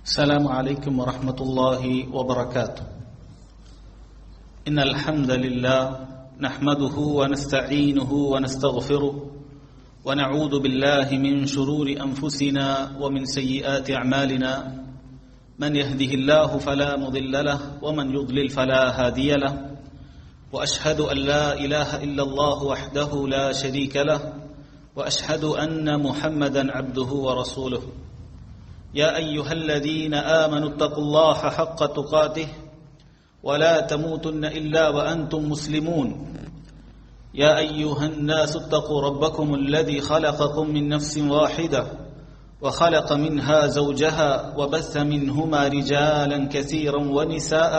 السلام عليكم ورحمة الله وبركاته. إن الحمد لله نحمده ونستعينه ونستغفره ونعوذ بالله من شرور أنفسنا ومن سيئات أعمالنا من يهده الله فلا مضل له ومن يضلل فلا هادي له وأشهد أن لا إله إلا الله وحده لا شريك له وأشهد أن محمدا عبده ورسوله. يا أيها الذين آمنوا اتقوا الله حق تقاته ولا تموتن إلا وأنتم مسلمون. يا أيها الناس اتقوا ربكم الذي خلقكم من نفس واحدة وخلق منها زوجها وبث منهما رجالا كثيرا ونساء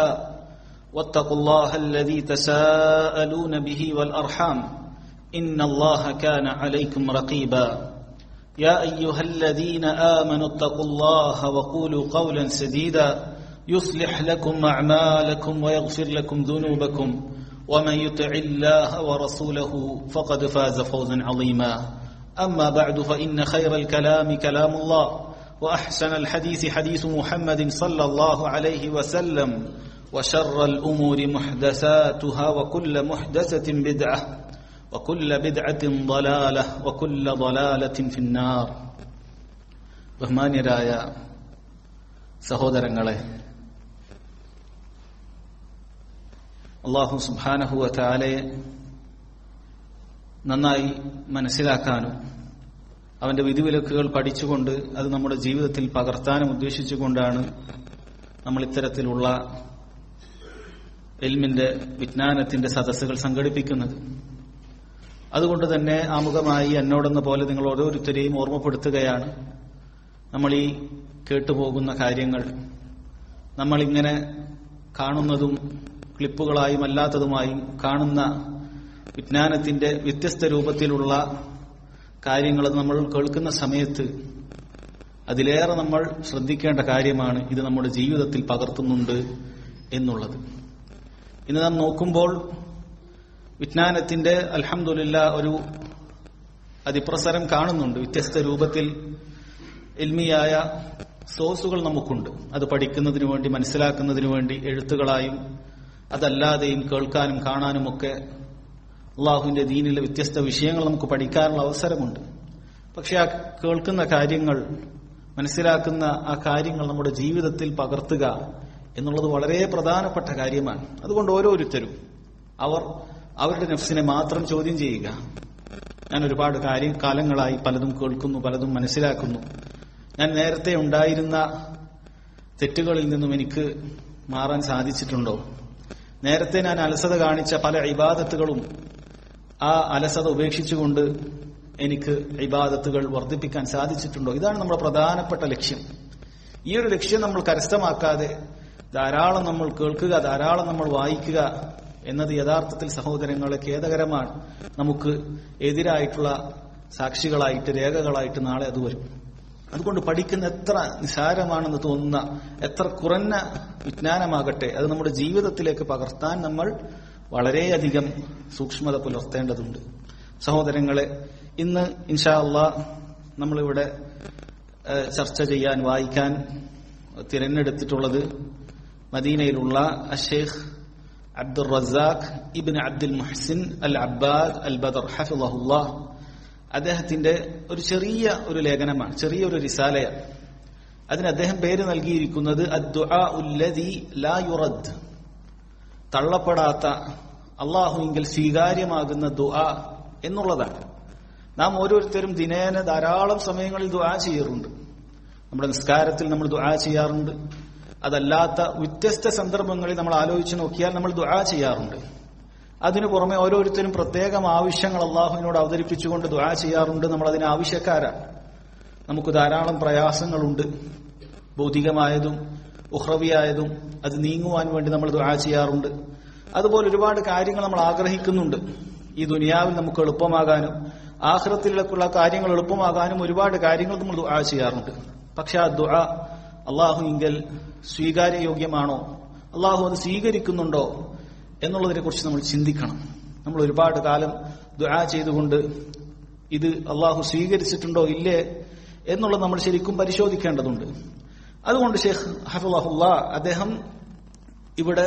واتقوا الله الذي تساءلون به والأرحام إن الله كان عليكم رقيبا. يا أيها الذين آمنوا اتقوا الله وقولوا قولا سديدا يصلح لكم أعمالكم ويغفر لكم ذنوبكم ومن يطع الله ورسوله فقد فاز فوزا عظيما. أما بعد فإن خير الكلام كلام الله وأحسن الحديث حديث محمد صلى الله عليه وسلم وشر الأمور محدثاتها وكل محدثة بدعة وكل بدعة ضلالة وكل ضلالة في النار. ബഹുമാന്യരായ സഹോദരങ്ങളെ, അല്ലാഹു സുബ്ഹാനഹു വ തആലയെ നന്നായി മനസ്സിലാക്കാനും അവന്റെ വിധിവിലക്കുകൾ പഠിച്ചുകൊണ്ട് അത് നമ്മുടെ ജീവിതത്തിൽ പകർത്താനും ഉദ്ദേശിച്ചുകൊണ്ടാണ് നമ്മൾ ഇത്തരത്തിലുള്ള ഇൽമിന്റെ വിജ്ഞാനത്തിന്റെ സദസ്സുകൾ സംഘടിപ്പിക്കുന്നത്. അതുകൊണ്ട് തന്നെ ആമുഖമായി എന്നോടെന്ന പോലെ നിങ്ങൾ ഓരോരുത്തരെയും ഓർമ്മപ്പെടുത്തുകയാണ്, നമ്മൾ ഈ കേട്ടുപോകുന്ന കാര്യങ്ങൾ നമ്മളിങ്ങനെ കാണുന്നതും ക്ലിപ്പുകളായും അല്ലാത്തതുമായും കാണുന്ന വിജ്ഞാനത്തിന്റെ വ്യത്യസ്ത രൂപത്തിലുള്ള കാര്യങ്ങൾ നമ്മൾ കേൾക്കുന്ന സമയത്ത് അതിലേറെ നമ്മൾ ശ്രദ്ധിക്കേണ്ട കാര്യമാണ് ഇത് നമ്മുടെ ജീവിതത്തിൽ പകർത്തുന്നുണ്ട് എന്നുള്ളത്. ഇന്ന് നാം നോക്കുമ്പോൾ വിജ്ഞാനത്തിന്റെ അൽഹംദുലില്ലാഹ് ഒരു അതിപ്രസരം കാണുന്നുണ്ട്. വ്യത്യസ്ത രൂപത്തിൽ ഇൽമിയായ സോഴ്സുകൾ നമുക്കുണ്ട്. അത് പഠിക്കുന്നതിനു വേണ്ടി, മനസ്സിലാക്കുന്നതിനു വേണ്ടി എഴുത്തുകളായും അതല്ലാതെയും കേൾക്കാനും കാണാനും ഒക്കെ അള്ളാഹുവിന്റെ ദീനിലെ വ്യത്യസ്ത വിഷയങ്ങൾ നമുക്ക് പഠിക്കാനുള്ള അവസരമുണ്ട്. പക്ഷെ ആ കേൾക്കുന്ന കാര്യങ്ങൾ, മനസ്സിലാക്കുന്ന ആ കാര്യങ്ങൾ നമ്മുടെ ജീവിതത്തിൽ പകർത്തുക എന്നുള്ളത് വളരെ പ്രധാനപ്പെട്ട കാര്യമാണ്. അതുകൊണ്ട് ഓരോരുത്തരും അവരുടെ നഫ്സിനെ മാത്രം ചോദ്യം ചെയ്യുക. ഞാൻ ഒരുപാട് കാലങ്ങളായി പലതും കേൾക്കുന്നു, പലതും മനസ്സിലാക്കുന്നു. ഞാൻ നേരത്തെ ഉണ്ടായിരുന്ന തെറ്റുകളിൽ നിന്നും എനിക്ക് മാറാൻ സാധിച്ചിട്ടുണ്ടോ? നേരത്തെ ഞാൻ അലസത കാണിച്ച പല ഇബാദത്തുകളും ആ അലസത ഉപേക്ഷിച്ചുകൊണ്ട് എനിക്ക് ഇബാദത്തുകൾ വർദ്ധിപ്പിക്കാൻ സാധിച്ചിട്ടുണ്ടോ? ഇതാണ് നമ്മുടെ പ്രധാനപ്പെട്ട ലക്ഷ്യം. ഈ ഒരു ലക്ഷ്യം നമ്മൾ കരസ്ഥമാക്കാതെ ധാരാളം നമ്മൾ കേൾക്കുക, ധാരാളം നമ്മൾ വായിക്കുക എന്നത് യഥാർത്ഥത്തിൽ സഹോദരങ്ങളെ ഖേദകരമാണ്. നമുക്ക് എതിരായിട്ടുള്ള സാക്ഷികളായിട്ട്, രേഖകളായിട്ട് നാളെ അത് വരും. അതുകൊണ്ട് പഠിക്കുന്ന എത്ര നിസാരമാണെന്ന് തോന്നുന്ന എത്ര കുറഞ്ഞ വിജ്ഞാനമാകട്ടെ അത് നമ്മുടെ ജീവിതത്തിലേക്ക് പകർത്താൻ നമ്മൾ വളരെയധികം സൂക്ഷ്മത പുലർത്തേണ്ടതുണ്ട്. സഹോദരങ്ങളെ, ഇന്ന് ഇൻഷാ അല്ലാഹ് നമ്മളിവിടെ ചർച്ച ചെയ്യാൻ, വായിക്കാൻ തിരഞ്ഞെടുത്തിട്ടുള്ളത് മദീനയിലുള്ള അഷേഖ് അബ്ദുർ റസാഖ് ഇബ്ൻ അബ്ദുൽ മുഹ്സിൻ അൽ അബ്ബാദ് അൽ ബദർ ഹഫിളഹുല്ലാഹ് അദ്ദേഹത്തിന്റെ ഒരു ചെറിയ ഒരു ലേഖനമാണ്, ചെറിയൊരു റിസാലയാണ്. അതിന് അദ്ദേഹം പേര് നൽകിയിരിക്കുന്നത് അദ്ദുആഉ അല്ലദീ ലാ യുറദ്, തള്ളപ്പെടാത്ത, അല്ലാഹുവിങ്കൽ സ്വീകാര്യമാകുന്ന ദുആ എന്നുള്ളതാണ്. നാം ഓരോരുത്തരും ദിനേന ധാരാളം സമയങ്ങളിൽ ദുആ ചെയ്യാറുണ്ട്. നമ്മുടെ നിസ്കാരത്തിൽ നമ്മൾ ദുആ ചെയ്യാറുണ്ട്. അതല്ലാത്ത വ്യത്യസ്ത സന്ദർഭങ്ങളിൽ നമ്മൾ ആലോചിച്ച് നോക്കിയാൽ നമ്മൾ ദുആ ചെയ്യാറുണ്ട്. അതിനു പുറമെ ഓരോരുത്തരും പ്രത്യേകം ആവശ്യങ്ങൾ അള്ളാഹുവിനോട് അവതരിപ്പിച്ചുകൊണ്ട് ദുആ ചെയ്യാറുണ്ട്. നമ്മൾ അതിന് ആവശ്യക്കാരാണ്. നമുക്ക് ധാരാളം പ്രയാസങ്ങളുണ്ട്, ഭൗതികമായതും ഉഖ്റവിയായതും. അത് നീങ്ങുവാൻ വേണ്ടി നമ്മൾ ദുആ ചെയ്യാറുണ്ട്. അതുപോലെ ഒരുപാട് കാര്യങ്ങൾ നമ്മൾ ആഗ്രഹിക്കുന്നുണ്ട്. ഈ ദുനിയാവിൽ നമുക്ക് എളുപ്പമാകാനും ആഖിറത്തിലേക്കുള്ള കാര്യങ്ങൾ എളുപ്പമാകാനും ഒരുപാട് കാര്യങ്ങൾ നമ്മൾ ദുആ ചെയ്യാറുണ്ട്. പക്ഷെ ആ ദുആ അള്ളാഹുവിങ്കൽ സ്വീകാര്യയോഗ്യമാണോ, അള്ളാഹു അത് സ്വീകരിക്കുന്നുണ്ടോ എന്നുള്ളതിനെ കുറിച്ച് നമ്മൾ ചിന്തിക്കണം. നമ്മൾ ഒരുപാട് കാലം ദുആ ചെയ്തുകൊണ്ട് ഇത് അള്ളാഹു സ്വീകരിച്ചിട്ടുണ്ടോ ഇല്ലേ എന്നുള്ളത് നമ്മൾ ശരിക്കും പരിശോധിക്കേണ്ടതുണ്ട്. അതുകൊണ്ട് ഷെയ്ഖ് ഹഫിളഹുല്ലാ അദ്ദേഹം ഇവിടെ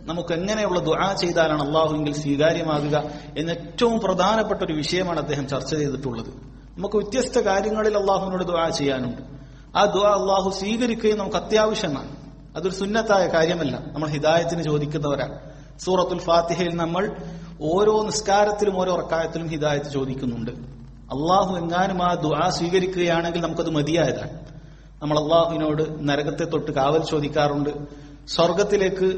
നമുക്ക് എങ്ങനെയുള്ള ദുആ ചെയ്താലാണ് അള്ളാഹുവിൽ സ്വീകാര്യമാകുക എന്ന ഏറ്റവും പ്രധാനപ്പെട്ട ഒരു വിഷയമാണ് അദ്ദേഹം ചർച്ച ചെയ്തിട്ടുള്ളത്. നമുക്ക് വ്യത്യസ്ത കാര്യങ്ങളിൽ അള്ളാഹുവിനോട് ദുആ ചെയ്യാനുണ്ട്. ആ ദുആ അള്ളാഹു സ്വീകരിക്കുകയും നമുക്ക് അത്യാവശ്യമാണ്. അതൊരു സുന്നത്തായ കാര്യമല്ല. നമ്മൾ ഹിദായത്തിന് ചോദിക്കുന്നവരാണ്. സൂറത്തുൽ ഫാത്തിഹയിൽ നമ്മൾ ഓരോ നിസ്കാരത്തിലും ഓരോ റക്അത്തിലും ഹിദായത്ത് ചോദിക്കുന്നുണ്ട്. അള്ളാഹു എങ്ങാനും ആ ദുആ സ്വീകരിക്കുകയാണെങ്കിൽ നമുക്കത് മതിയായതാണ്. നമ്മൾ അള്ളാഹുവിനോട് നരകത്തെ തൊട്ട് കാവൽ ചോദിക്കാറുണ്ട്. സ്വർഗത്തിലേക്ക്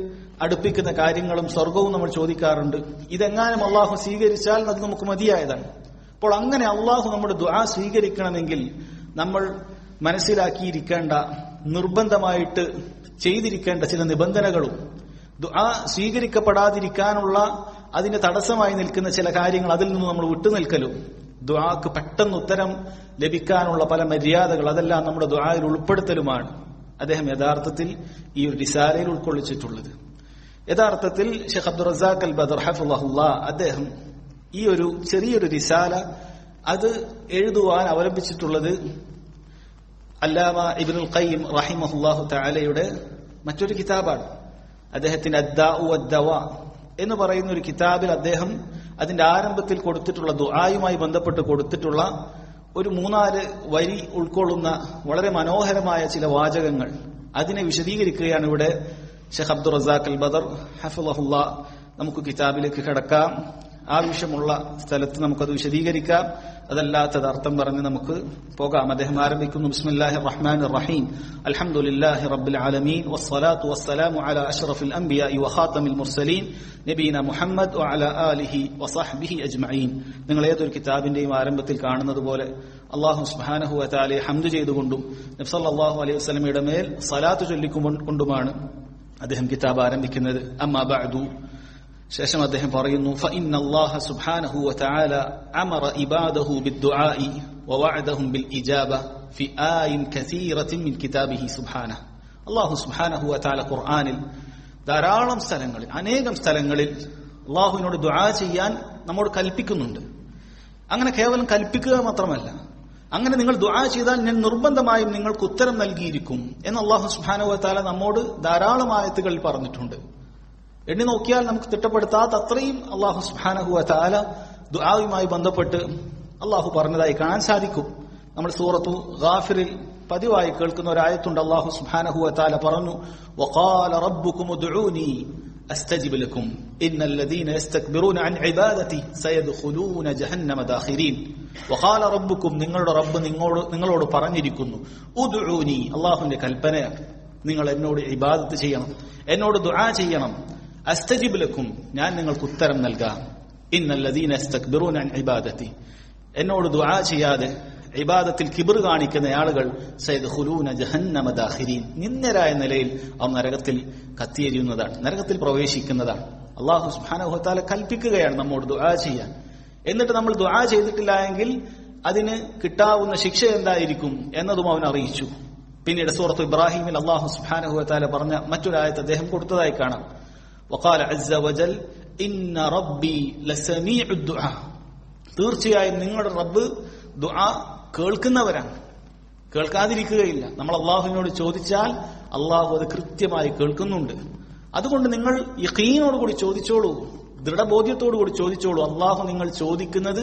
അടുപ്പിക്കുന്ന കാര്യങ്ങളും സ്വർഗവും നമ്മൾ ചോദിക്കാറുണ്ട്. ഇതെങ്ങാനും അള്ളാഹു സ്വീകരിച്ചാൽ അത് നമുക്ക് മതിയായതാണ്. അപ്പോൾ അങ്ങനെ അള്ളാഹു നമ്മുടെ ദുആ സ്വീകരിക്കണമെങ്കിൽ നമ്മൾ മനസ്സിലാക്കിയിരിക്കേണ്ട, നിർബന്ധമായിട്ട് ചെയ്തിരിക്കേണ്ട ചില നിബന്ധനകളും ദുആ സ്വീകരിക്കപ്പെടാതിരിക്കാനുള്ള അതിന് തടസ്സമായി നിൽക്കുന്ന ചില കാര്യങ്ങൾ, അതിൽ നിന്ന് നമ്മൾ വിട്ടുനിൽക്കലും, ദുആക്ക് പെട്ടെന്ന് ഉത്തരം ലഭിക്കാനുള്ള പല മര്യാദകൾ, അതെല്ലാം നമ്മുടെ ദുആയിൽ ഉൾപ്പെടുത്തലുമാണ് അദ്ദേഹം യഥാർത്ഥത്തിൽ ഈ ഒരു റിസാലയിൽ ഉൾക്കൊള്ളിച്ചിട്ടുള്ളത്. യഥാർത്ഥത്തിൽ ഷെയ്ഖ് അബ്ദുർ റസാഖ് അൽ ബദർ ഹഫിളഹുല്ലാ അദ്ദേഹം ഈ ഒരു ചെറിയൊരു റിസാല അത് എഴുതുവാൻ അവലംബിച്ചിട്ടുള്ളത് അല്ലാമ ഇബ്നുൽ ഖയ്യിം റഹിമഹുല്ലാഹു തആലയുടെ മറ്റൊരു കിതാബാണ്. അദ്ദേഹത്തിന്റെ അദ്ദാഉ വദ്ദവാ എന്ന് പറയുന്ന ഒരു കിതാബിൽ അദ്ദേഹം അതിന്റെ ആരംഭത്തിൽ കൊടുത്തിട്ടുള്ള ദുആയുമായി ബന്ധപ്പെട്ട് കൊടുത്തിട്ടുള്ള ഒരു 3-4 വരി ഉൾക്കൊള്ളുന്ന വളരെ മനോഹരമായ ചില വാചകങ്ങൾ, അതിനെ വിശദീകരിക്കുകയാണ് ഇവിടെ ഷെയ്ഖ് അബ്ദുർ റസാഖ് അൽ ബദർ ഹഫിളഹുല്ലാ. നമുക്ക് കിതാബിലേക്ക് കടക്കാം. ആവശ്യമുള്ള സ്ഥലത്ത് നമുക്കത് വിശദീകരിക്കാം. അതല്ലാത്തത് അർത്ഥം പറഞ്ഞ് നമുക്ക് പോകാം. അദ്ദേഹം ആരംഭിക്കുന്നു, ബിസ്മില്ലാഹിർ റഹ്മാനിർ റഹീം, അൽഹംദുലില്ലാഹി റബ്ബിൽ ആലമീൻ, വസ്സലാത്തു വസ്സലാമു അലാ അഷ്റഫിൽ അംബിയാഇ വഖാതമിൽ മുർസലീൻ നബീന മുഹമ്മദ് വഅലാ ആലിഹി വസഹ്ബിഹി അജ്മഈൻ. നിങ്ങൾ ഏതൊരു കിതാബിന്റെയും ആരംഭത്തിൽ കാണുന്നത് പോലെ അല്ലാഹു സുബ്ഹാനഹു വ തആലയെ ഹംദ് ചെയ്തുകൊണ്ടും നബി സല്ലല്ലാഹു അലൈഹി വസല്ലമയുടെ മേൽ സ്വലാത്ത് ചൊല്ലിക്കൊണ്ടുമാണ് അദ്ദേഹം കിതാബ് ആരംഭിക്കുന്നത്. അമ്മാ ബഅദു, ശേഷം അദ്ദേഹം പറയുന്നു, فإن الله سبحانه وتعالى أمر عباده بالدعاء ووعدهم بالإجابة في آي كثيرة من كتابه سبحانه. അല്ലാഹു സുബ്ഹാനഹു വ തആല ഖുർആനിൽ ധാരാളം സ്ഥലങ്ങളിൽ, അനേകം സ്ഥലങ്ങളിൽ അല്ലാഹുവിനോട് ദുആ ചെയ്യാൻ നമ്മോട് കൽപ്പിക്കുന്നുണ്ട്. അങ്ങനെ കേവലം കൽപ്പിക്കുക മാത്രമല്ല, അങ്ങനെ നിങ്ങൾ ദുആ ചെയ്താൽ ഞാൻ നിർബന്ധമായും നിങ്ങൾക്ക് ഉത്തരം നൽകിയിരിക്കും എന്ന് അല്ലാഹു സുബ്ഹാനഹു വ തആല നമ്മോട് ധാരാളം ആയത്തുകളിൽ പറഞ്ഞിട്ടുണ്ട്. എണ്ണി നോക്കിയാൽ നമുക്ക് തിട്ടപ്പെടുത്താത്ത അത്രയും അല്ലാഹു സുബ്ഹാനഹു വ തആല ദുആവുമായി ബന്ധപ്പെട്ട് അല്ലാഹു പറഞ്ഞതായി കാണാൻ സാധിക്കും. നമ്മൾ സൂറത്തു ഗാഫിറിൽ പതിവായി കേൾക്കുന്ന ഒരു ആയത്തുണ്ട്. അല്ലാഹു സുബ്ഹാനഹു വ തആല പറഞ്ഞു, വഖാല റബ്ബുകും ഉദ്ഊനി അസ്തജിബ് ലക്കും ഇന്നൽ ലദീന യസ്തക്ബിറൂന അൻ ഇബാദതി സയദ്ഖുലൂന ജഹന്നമ ദാഖിരീൻ. വഖാല റബ്ബുകും, നിങ്ങളുടെ റബ്ബ് നിങ്ങളോട് പറഞ്ഞിരിക്കുന്നു, ഉദ്ഊനി, അല്ലാഹുവിന്റെ കൽപ്പനയാണ്, നിങ്ങൾ എന്നോട് ഇബാദത്ത് ചെയ്യണം, എന്നോട് ദുആ ചെയ്യണം. അസ്തജിബ് ലക്കും, ഞാൻ നിങ്ങൾക്ക് ഉത്തരം നൽകാം. ഇന്നൽ ലദീന യസ്തക്ബിറൂന അൻ ഇബാദതി, എന്നോട് ദുആ ചെയ്യാതെ ഇബാദത്തിൽ കിബ്ർ കാണിക്കുന്ന ആളുകൾ സയദ്ഖുലൂന ജഹന്നമ ദാഖിരീൻ, നിന്ദരായ നിലയിൽ അവർ നരകത്തിൽ കത്തിയെരിയുന്നതാണ്, നരകത്തിൽ പ്രവേശിക്കുന്നതാണ്. അല്ലാഹു സുബ്ഹാനഹു വ തആല കൽപ്പിക്കുകയാണ് നമ്മോട് ദുആ ചെയ്യാൻ. എന്നിട്ട് നമ്മൾ ദുആ ചെയ്തിട്ടില്ല എങ്കിൽ അതിന് കിട്ടാവുന്ന ശിക്ഷ എന്തായിരിക്കും എന്നതും അവൻ അറിയിച്ചു. പിന്നീട് സൂറത്ത് ഇബ്രാഹിമിൽ അല്ലാഹു സുബ്ഹാനഹു വ തആല പറഞ്ഞ മറ്റൊരായത്ത് അദ്ദേഹം കൊടുത്തതായി കാണാം. വഖാല അസ്സ വജൽ ഇന്ന റബ്ബി ലസമീഉദ് ദുആ, തീർച്ചയായും നിങ്ങളുടെ റബ്ബ് ദുആ കേൾക്കുന്നവരാണ്, കേൾക്കാതിരിക്കുകയില്ല. നമ്മൾ അള്ളാഹുവിനോട് ചോദിച്ചാൽ അള്ളാഹു അത് കൃത്യമായി കേൾക്കുന്നുണ്ട്. അതുകൊണ്ട് നിങ്ങൾ യഖീനോടുകൂടി ചോദിച്ചോളൂ, ദൃഢബോധ്യത്തോടുകൂടി ചോദിച്ചോളൂ. അള്ളാഹു നിങ്ങൾ ചോദിക്കുന്നത്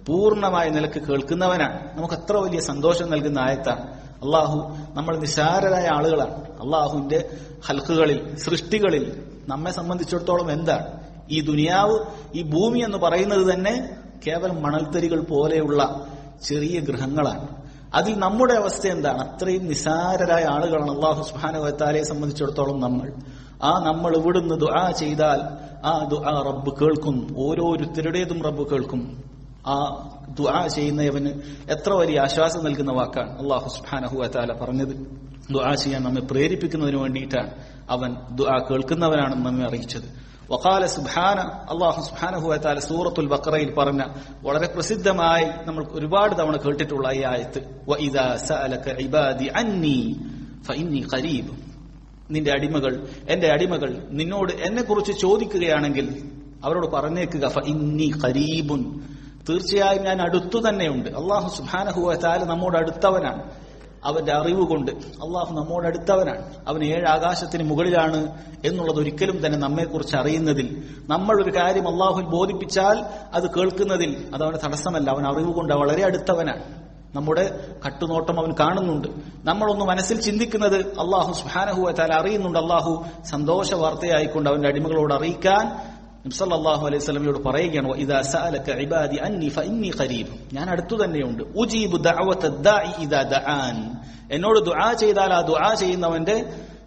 പൂർണ്ണമായ നിലക്ക് കേൾക്കുന്നവനാണ്. നമുക്ക് അത്ര വലിയ സന്തോഷം നൽകുന്ന ആയത്താണ്. അള്ളാഹു നമ്മൾ നിസ്സാരരായ ആളുകളാണ്. അള്ളാഹുവിന്റെ ഹൽക്കുകളിൽ, സൃഷ്ടികളിൽ നമ്മെ സംബന്ധിച്ചിടത്തോളം എന്താണ് ഈ ദുനിയാവ്, ഈ ഭൂമി എന്ന് പറയുന്നത് തന്നെ കേവലം മണൽത്തരികൾ പോലെയുള്ള ചെറിയ ഗൃഹങ്ങളാണ്. അതിൽ നമ്മുടെ അവസ്ഥ എന്താണ്? അത്രയും നിസാരരായ ആളുകളാണ് അല്ലാഹു സുബ്ഹാനഹു വ തആലയെ സംബന്ധിച്ചിടത്തോളം നമ്മൾ ഇവിടുന്ന് ദുആ ചെയ്താൽ ആ ദുആ റബ്ബ് കേൾക്കും, ഓരോരുത്തരുടേതും റബ്ബ് കേൾക്കും. ആ ദുആ ചെയ്യുന്നവന് എത്ര വലിയ ആശ്വാസം നൽകുന്ന വാക്കാണ് അല്ലാഹു സുബ്ഹാനഹു വ തആല പറഞ്ഞത്. ദുആ ചെയ്യാൻ നമ്മെ പ്രേരിപ്പിക്കുന്നതിന് വേണ്ടിയിട്ടാണ് അവൻ ദുആ കേൾക്കുന്നവനാണെന്ന് നമ്മെ അറിയിച്ചത്. വഖാല സുബ്ഹാന, അല്ലാഹു സുബ്ഹാനഹു വ തആല സൂറത്തുൽ ബഖറയിൽ പറഞ്ഞ വളരെ പ്രസിദ്ധമായി നമ്മൾ ഒരുപാട് തവണ കേട്ടിട്ടുള്ള ഈ ആയത്ത്, വഇദാ സഅലക ഇബാദി അന്നി ഫഇന്നി ഖരീബ്, നിന്റെ അടിമകൾ, എന്റെ അടിമകൾ നിന്നോട് എന്നെ കുറിച്ച് ചോദിക്കുകയാണെങ്കിൽ അവരോട് പറഞ്ഞേക്കുക ഫഇന്നി ഖരീബുൻ, തീർച്ചയായും ഞാൻ അടുത്തു തന്നെയുണ്ട്. അല്ലാഹു സുബ്ഹാനഹു വ തആല നമ്മോട് അടുത്തവനാണ്. അവന്റെ അറിവ് കൊണ്ട്. അള്ളാഹു നമ്മോടടുത്തവനാണ്. അവൻ 7 ആകാശത്തിന് മുകളിലാണ് എന്നുള്ളത് ഒരിക്കലും തന്നെ നമ്മെക്കുറിച്ച് അറിയുന്നതിൽ, നമ്മൾ ഒരു കാര്യം അള്ളാഹു ബോധിപ്പിച്ചാൽ അത് കേൾക്കുന്നതിൽ അതവന് തടസ്സമല്ല. അവൻ അറിവ് കൊണ്ട് വളരെ അടുത്തവനാണ്. നമ്മുടെ കട്ടുനോട്ടം അവൻ കാണുന്നുണ്ട്. നമ്മളൊന്ന് മനസ്സിൽ ചിന്തിക്കുന്നത് അള്ളാഹു സുബ്ഹാനഹു വ തആല അറിയുന്നുണ്ട്. അള്ളാഹു സന്തോഷ വാർത്തയായിക്കൊണ്ട് അവന്റെ അടിമകളോട് അറിയിക്കാൻ നബി സല്ലല്ലാഹു അലൈഹി വസല്ലമയോട് പറയുകയാണ്, വഇദാ സഅലക ഇബാദി അന്നി ഫഇന്നി ഖരീബ്, ഞാൻ അടുത്തു തന്നെയുണ്ട്. ഉജീബു ദഅവത ദാഇ ഇദാ ദആൻ, എന്നോട് ദുആ ചെയ്താൽ ആ ദുആ ചെയ്യുന്നവന്റെ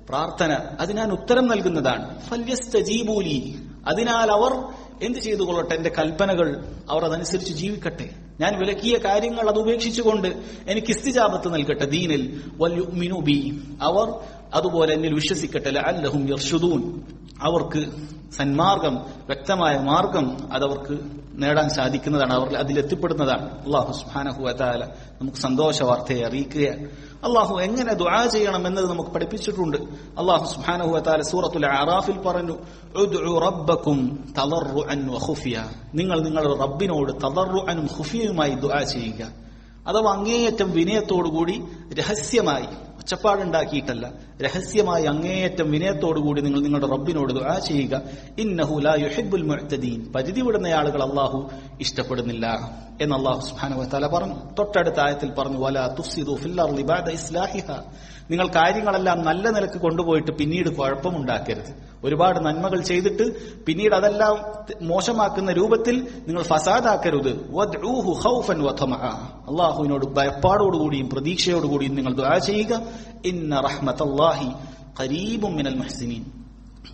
പ്രാർത്ഥന അത് ഞാൻ ഉത്തരം നൽകുന്നതാണ്. ഫല്യസ്തജീബൂ ലി, അതിനാൽ അവർ എന്ത് ചെയ്തു കൊള്ളട്ടെ, എന്റെ കൽപ്പനകൾ അവർ അതനുസരിച്ച് ജീവിക്കട്ടെ. ഞാൻ വിലക്കിയ കാര്യങ്ങൾ അത് ഉപേക്ഷിച്ചുകൊണ്ട് എനിക്ക് ഇസ്തിജാബത്ത് നൽകട്ടെ ദീനിൽ. വൽയുമിനു ബി, അവർ അതുപോലെ എന്നിൽ വിശ്വസിക്കട്ടെ. ലഅല്ലഹും യർഷുദൂൻ, അവർക്ക് സന്മാർഗം, വ്യക്തമായ മാർഗം അതവർക്ക് നേടാൻ സാധിക്കുന്നതാണ്, അവർ അതിലെത്തിപ്പെടുന്നതാണ്. അല്ലാഹു സുബ്ഹാനഹു വ തആല നമുക്ക് സന്തോഷ വാർത്തയെ അറിയിക്കുകയാണ്. അല്ലാഹു എങ്ങനെ ദുആ ചെയ്യണം എന്നത് നമുക്ക് പഠിപ്പിച്ചിട്ടുണ്ട്. അല്ലാഹു സുബ്ഹാനഹു വ തആല സൂറത്തുൽ അറാഫിൽ പറഞ്ഞു, ഉദ്ഉ റബ്ബക്കും തളർറുഅൻ വഖുഫിയ, നിങ്ങൾ നിങ്ങളുടെ റബ്ബിനോട് തളർറുഅനും ഖുഫിയുമായി ദുആ ചെയ്യുക. അഥവാ അങ്ങേയറ്റം വിനയത്തോടുകൂടി രഹസ്യമായി, ഒച്ചപ്പാടുണ്ടാക്കിയിട്ടല്ല, രഹസ്യമായി അങ്ങേയറ്റം വിനയത്തോടുകൂടി നിങ്ങൾ നിങ്ങളുടെ റബ്ബിനോട് ദുആ ചെയ്യുക. ഇന്നഹു ലാ യുഹിബ്ബുൽ മുഅ്തദീൻ, പരിധി വിടുന്ന ആളുകൾ അല്ലാഹു ഇഷ്ടപ്പെടുന്നില്ല എന്ന് അല്ലാഹു സുബ്ഹാനഹു വ തആല പറഞ്ഞു. തൊട്ടടുത്ത ആയത്തിൽ പറഞ്ഞു, വലാ തുഫ്സിദു ഫിൽ അർളി ബഅദ ഇസ്ലാഹിഹാ, നിങ്ങൾ കാര്യങ്ങളെല്ലാം നല്ല നിലക്ക് കൊണ്ടുപോയിട്ട് പിന്നീട് കുഴപ്പമുണ്ടാക്കരുത്. ഒരുപാട് നന്മകൾ ചെയ്തിട്ട് പിന്നീട് അതെല്ലാം മോശമാക്കുന്ന രൂപത്തിൽ നിങ്ങൾ ഫസാദാക്കരുത്. വദ്ഊഹു ഖൗഫൻ വതമഅ, അല്ലാഹുവിനോട് ഭയപ്പാടോടുകൂടിയും പ്രതീക്ഷയോടുകൂടിയും നിങ്ങൾ ദുആ ചെയ്യുക. ഇന്ന റഹ്മത്തല്ലാഹി ഖരീബും മിനൽ മുഹ്സിനീൻ,